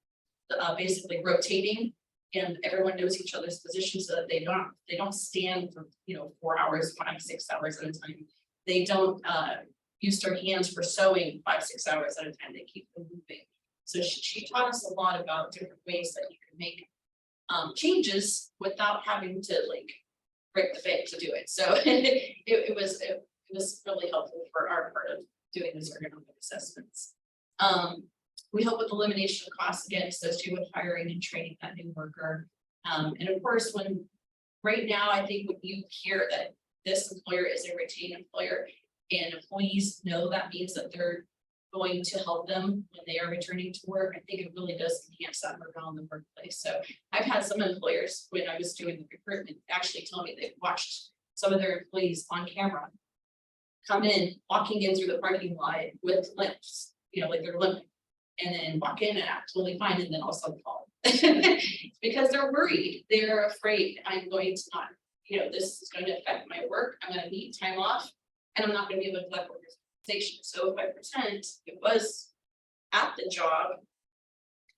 basically rotating and everyone knows each other's positions so that they don't stand for, 4 hours, 5, 6 hours at a time. They don't use their hands for sewing 5, 6 hours at a time. They keep them moving. So she taught us a lot about different ways that you can make changes without having to break the bank to do it. So it was really helpful for our part of doing these ergonomic assessments. We help with elimination of costs again associated with hiring and training that new worker. And of course, right now, I think when you hear that this employer is a retained employer and employees know that means that they're going to help them when they are returning to work, I think it really does enhance that morale in the workplace. So I've had some employers, when I was doing the recruitment, actually tell me they've watched some of their employees on camera come in, walking in through the parking lot with limps, like they're limping, and then walk in and act totally fine, and then also fall. Because they're worried, they're afraid I'm going to not, this is going to affect my work, I'm going to need time off, and I'm not going to be able to collect organization. So if I pretend it was at the job,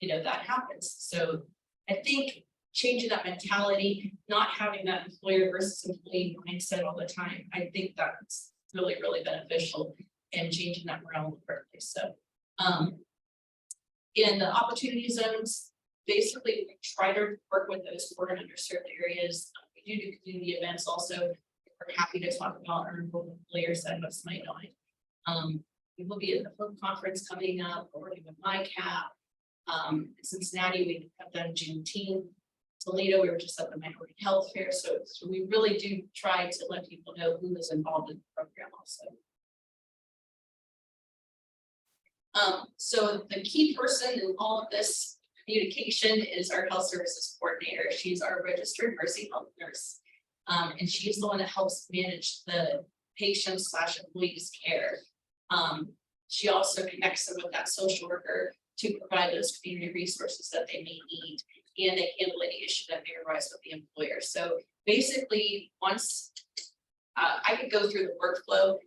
that happens. So I think changing that mentality, not having that employer versus employee mindset all the time, I think that's really, really beneficial in changing that morale in the workplace. So in the opportunity zones, basically we try to work with those poor and underserved areas. We do community events also. We're happy to talk about our enrollment players that most might know. We will be at the film conference coming up, or working with MyCap. Cincinnati, we have done Juneteenth. Toledo, we were just at the minority health fair. So we really do try to let people know who is involved in the program also. So the key person in all of this communication is our health services coordinator. She's our registered nursing health nurse. And she's the one that helps manage the patient / employees care. She also connects them with that social worker to provide those community resources that they may need, and they handle any issue that may arise with the employer. So basically, once I could go through the workflow,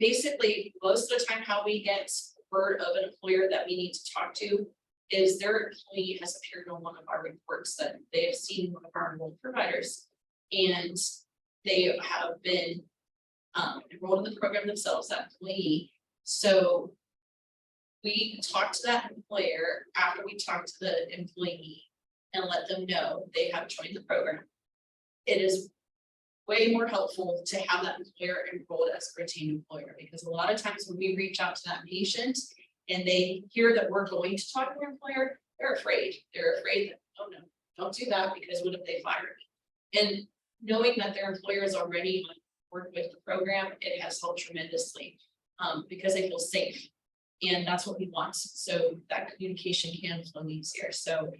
basically most of the time how we get word of an employer that we need to talk to is their employee has appeared on one of our reports that they have seen one of our enrolled providers, and they have been enrolled in the program themselves, that employee. So we talk to that employer after we talk to the employee and let them know they have joined the program. It is way more helpful to have that employer enrolled as a retained employer, because a lot of times when we reach out to that patient and they hear that we're going to talk to their employer, they're afraid. They're afraid that, oh no, don't do that, because what if they fire me? And knowing that their employer is already worked with the program, it has helped tremendously, because they feel safe. And that's what we want. So that communication can flow easier. So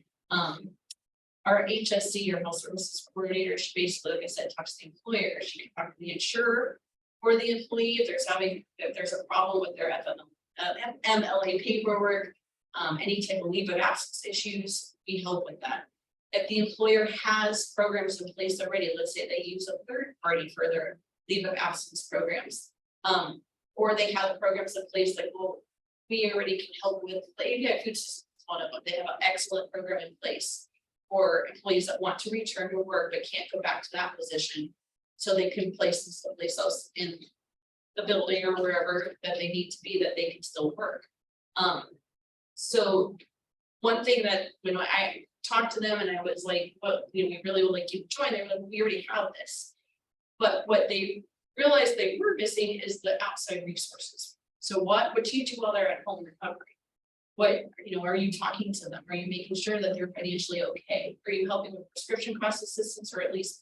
our HSC, or health services coordinator, she basically, like I said, talks to the employer. She can talk to the insurer or the employee if there's a problem with their MLA paperwork, any type of leave of absence issues, we help with that. If the employer has programs in place already, let's say they use a third party for their leave of absence programs, or they have programs in place like, well, we already can help with the ABI food system, one of them. They have an excellent program in place for employees that want to return to work but can't go back to that position, so they can place them someplace else in the building or wherever that they need to be, that they can still work. So one thing that when I talked to them and I was like, well, we really would like you to join, they were like, we already have this. But what they realized they were missing is the outside resources. So what would you do while they're at home recovering? what, are you talking to them? Are you making sure that they're financially okay? Are you helping with prescription cost assistance, or at least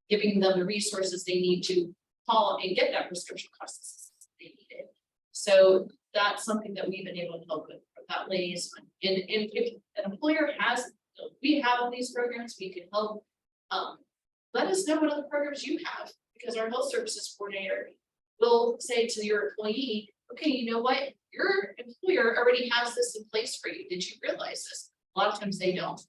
giving them the resources they need to call and get that prescription cost assistance they needed? So that's something that we've been able to help with that liaison. And if an employer has, we have all these programs, we can help. Let us know what other programs you have, because our health services coordinator will say to your employee, okay, you know what? Your employer already has this in place for you. Did you realize this? A lot of times they don't.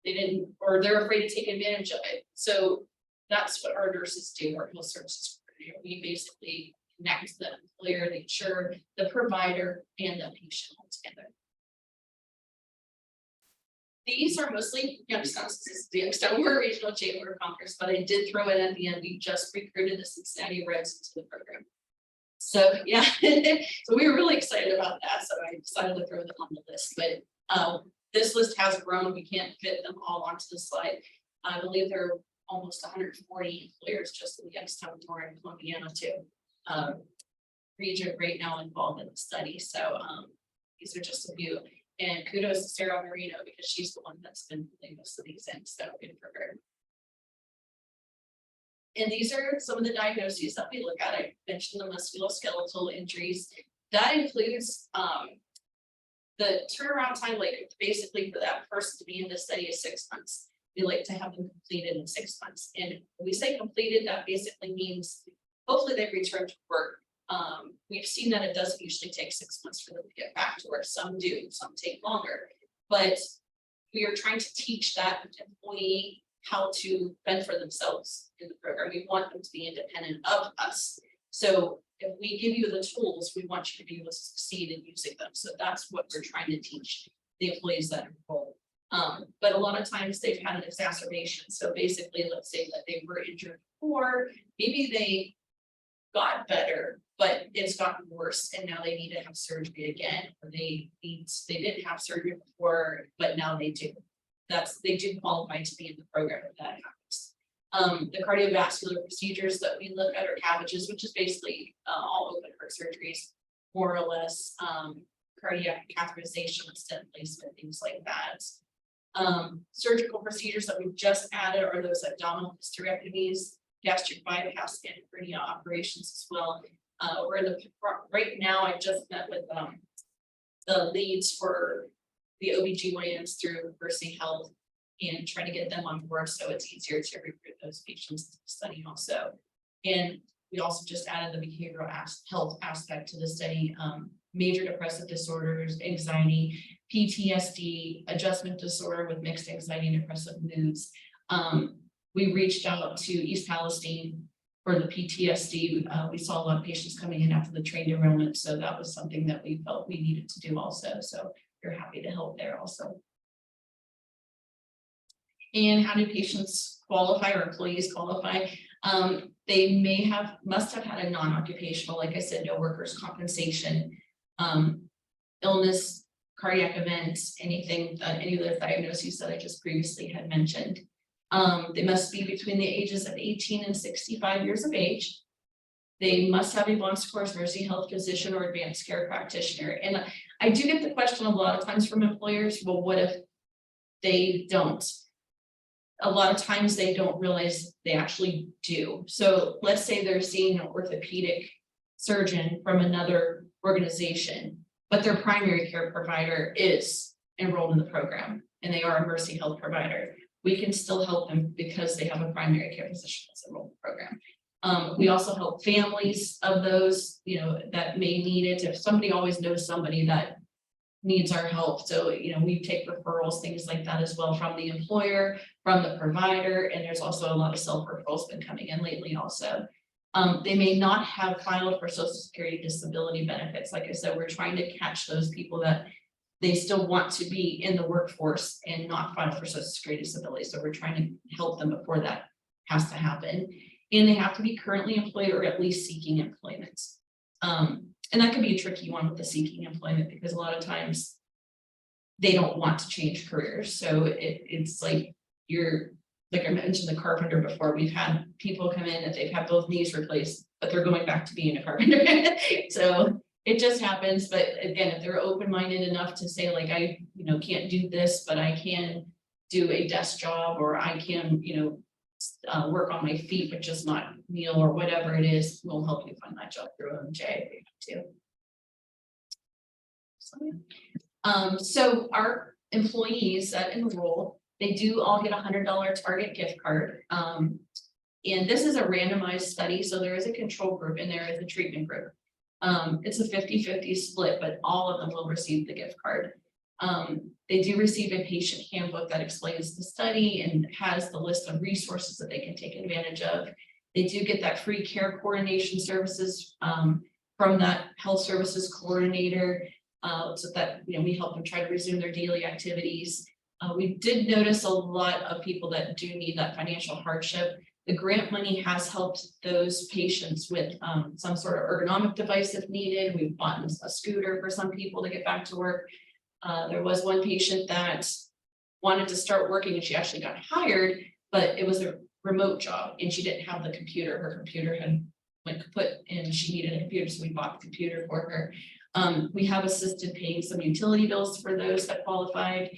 They didn't, or they're afraid to take advantage of it. So that's what our nurses do, our health services coordinator. We basically connect the employer, the insurer, the provider, and the patient all together. These are mostly Youngstowns. This is the Youngstown Regional Chamber of Commerce, but I did throw it at the end. We just recruited the Cincinnati Reds into the program. So yeah, so we were really excited about that. So I decided to throw them on the list, but this list has grown. We can't fit them all onto the slide. I believe there are almost 140 employers just in the Youngstown and Columbiana too. Region right now involved in the study. So these are just a few. And kudos to Sarah Marino, because she's the one that's been putting most of these in. So good for her. And these are some of the diagnoses that we look at. I mentioned the musculoskeletal injuries. That includes the turnaround time, like basically for that person to be in the study is 6 months. We like to have them completed in 6 months. And when we say completed, that basically means hopefully they return to work. We've seen that it doesn't usually take 6 months for them to get back to work. Some do, some take longer. But we are trying to teach that employee how to fend for themselves in the program. We want them to be independent of us. So if we give you the tools, we want you to be able to succeed in using them. So that's what we're trying to teach the employees that enroll. But a lot of times they've had an exacerbation. So basically, let's say that they were injured before, maybe they got better, but it's gotten worse and now they need to have surgery again, or they didn't have surgery before, but now they do. They do qualify to be in the program if that happens. The cardiovascular procedures that we look at are CABGs, which is basically all open heart surgeries, more or less, cardiac catheterization, stent placement, things like that. Surgical procedures that we've just added are those abdominal hysterectomies, gastric bypass, and hernia operations as well. We're in the right now. I just met with the leads for the OBGYNs through Mercy Health and trying to get them on board so it's easier to recruit those patients to the study also. And we also just added the behavioral health aspect to the study, major depressive disorders, anxiety, PTSD, adjustment disorder with mixed anxiety and depressive moods. We reached out to East Palestine for the PTSD. We saw a lot of patients coming in after the train derailment, so that was something that we felt we needed to do also. So we're happy to help there also. And how do patients qualify or employees qualify? They must have had a non-occupational, like I said, no workers' compensation, illness, cardiac events, anything, any of the diagnoses that I just previously had mentioned. They must be between the ages of 18 and 65 years of age. They must have a Bon Secours Mercy Health physician or advanced care practitioner. And I do get the question a lot of times from employers, well, what if they don't? A lot of times they don't realize they actually do. So let's say they're seeing an orthopedic surgeon from another organization, but their primary care provider is enrolled in the program and they are a Mercy Health provider. We can still help them because they have a primary care physician that's enrolled in the program. We also help families of those, that may need it. If somebody always knows somebody that needs our help. So, we take referrals, things like that as well from the employer, from the provider, and there's also a lot of self-referrals been coming in lately also. They may not have filed for Social Security disability benefits. Like I said, we're trying to catch those people that they still want to be in the workforce and not file for Social Security disability. So we're trying to help them before that has to happen. And they have to be currently employed or at least seeking employment. And that can be a tricky one with the seeking employment because a lot of times they don't want to change careers. So it's like like I mentioned the carpenter before, we've had people come in that they've had both knees replaced, but they're going back to being a carpenter. So it just happens, but again, if they're open-minded enough to say like, I, can't do this, but I can do a desk job, or I can, work on my feet, but just not kneel or whatever it is, we'll help you find that job through OMJ if you have to. So our employees that enroll, they do all get $100 Target gift card. And this is a randomized study, so there is a control group and there is a treatment group. It's a 50-50 split, but all of them will receive the gift card. They do receive a patient handbook that explains the study and has the list of resources that they can take advantage of. They do get that free care coordination services from that health services coordinator, so that we help them try to resume their daily activities. We did notice a lot of people that do need that financial hardship. The grant money has helped those patients with some sort of ergonomic device if needed. We've bought a scooter for some people to get back to work. There was one patient that wanted to start working and she actually got hired, but it was a remote job and she didn't have the computer. Her computer had went kaput and she needed a computer, so we bought the computer for her. We have assisted paying some utility bills for those that qualified.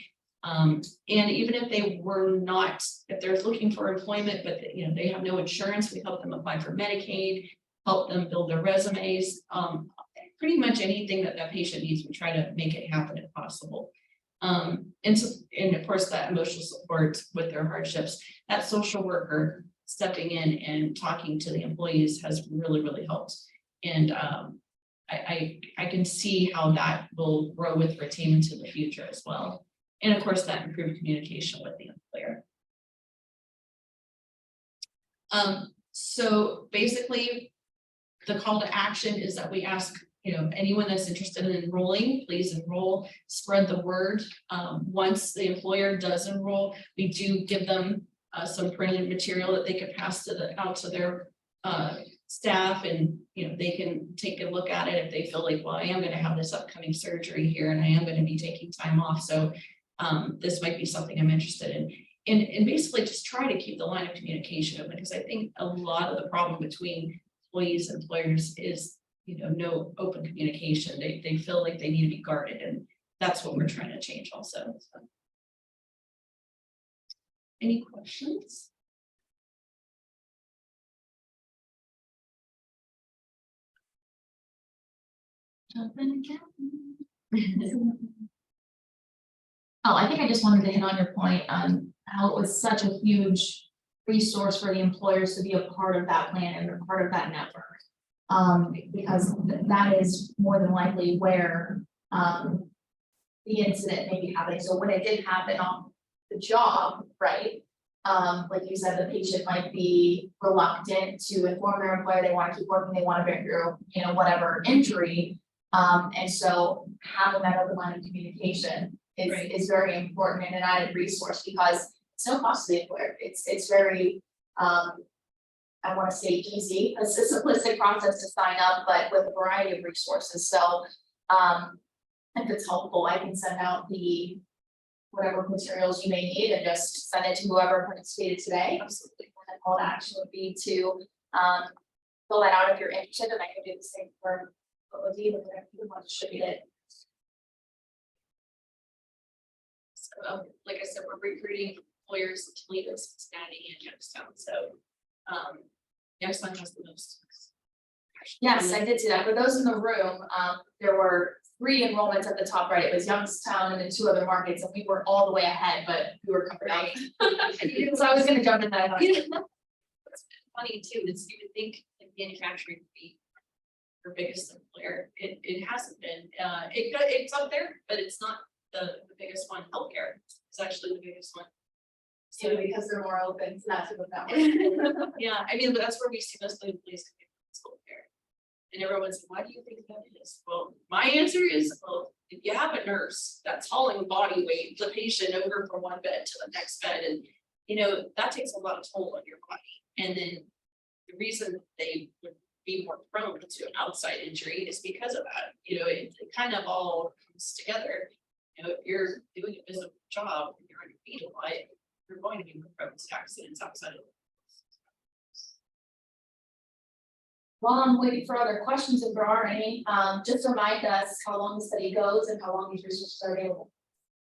And even if they were not, if they're looking for employment, but they have no insurance, we help them apply for Medicaid, help them build their resumes. Pretty much anything that that patient needs, we try to make it happen if possible. And of course that emotional support with their hardships, that social worker stepping in and talking to the employees has really, really helped. And I can see how that will grow with retainment in the future as well. And of course, that improved communication with the employer. So basically, the call to action is that we ask, anyone that's interested in enrolling, please enroll, spread the word. Once the employer does enroll, we do give them some printed material that they could pass out to their staff, and they can take a look at it if they feel like, well, I am going to have this upcoming surgery here and I am going to be taking time off, so this might be something I'm interested in. And basically just try to keep the line of communication open, because I think a lot of the problem between employees and employers is no open communication. They feel like they need to be guarded, and that's what we're trying to change also. So. Any questions? Jumping again. Oh, I think I just wanted to hit on your point on how it was such a huge resource for the employers to be a part of that plan and a part of that network. Because that is more than likely where the incident may be happening. So when it did happen on the job, right? Like you said, the patient might be reluctant to inform their employer they want to keep working, they want to bear through, whatever injury. And so having that open line of communication is very important and an added resource, because it's no cost to the employer. It's very I want to say easy, it's a simplistic process to sign up, but with a variety of resources. So if it's helpful, I can send out the whatever materials you may need and just send it to whoever participated today. Absolutely. And the call to action would be to fill that out if you're interested, and I can do the same for OOD, but if you want to distribute it. So, like I said, we're recruiting employers in Toledo, Cincinnati, and Youngstown. So Youngstown has the most. Yes, I did see that. For those in the room, there were 3 enrollments at the top right. It was Youngstown and then 2 other markets, and we were all the way ahead, but we were covered up. So I was gonna jump in that. What's funny too is you would think like manufacturing would be your biggest employer. It hasn't been. It's up there, but it's not the biggest one. Healthcare is actually the biggest one. So because they're more open, so that's what that was. Yeah, I mean, but that's where we see most of the employees coming from school care. And everyone's, why do you think that is? Well, my answer is, well, if you have a nurse that's hauling body weight, the patient over from one bed to the next bed, and that takes a lot of toll on your body. And then the reason they would be more prone to an outside injury is because of that. It kind of all comes together. If you're doing a physical job and you're on your feet a lot, you're going to be more prone to accidents outside of While I'm waiting for other questions, if there are any, just remind us how long the study goes and how long these resources are available.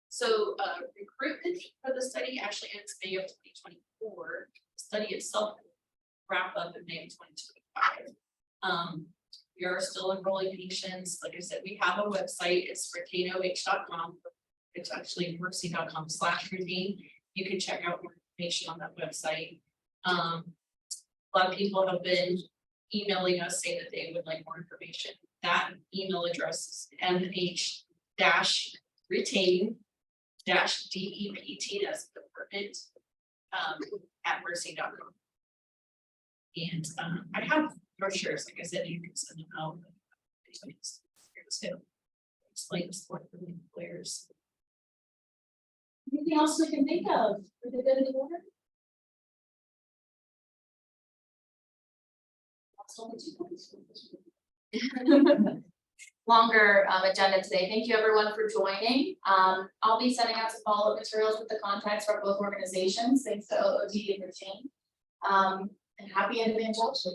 So recruitment for the study actually ends May of 2024. The study itself will wrap up in May of 2025. We are still enrolling patients. Like I said, we have a website, it's retainih.com. It's actually mercy.com/retain. You can check out more information on that website. A lot of people have been emailing us saying that they would like more information. That email address is mh-retain-dept, that's the department, at mercy.com. And I have brochures, like I said, you can send them out. Explain the sport for the employers. Anything else we can think of for the good of the order? Longer agenda today. Thank you everyone for joining. I'll be sending out some follow-up materials with the contacts for both organizations. Thanks to OOD and Retain. And happy individuals.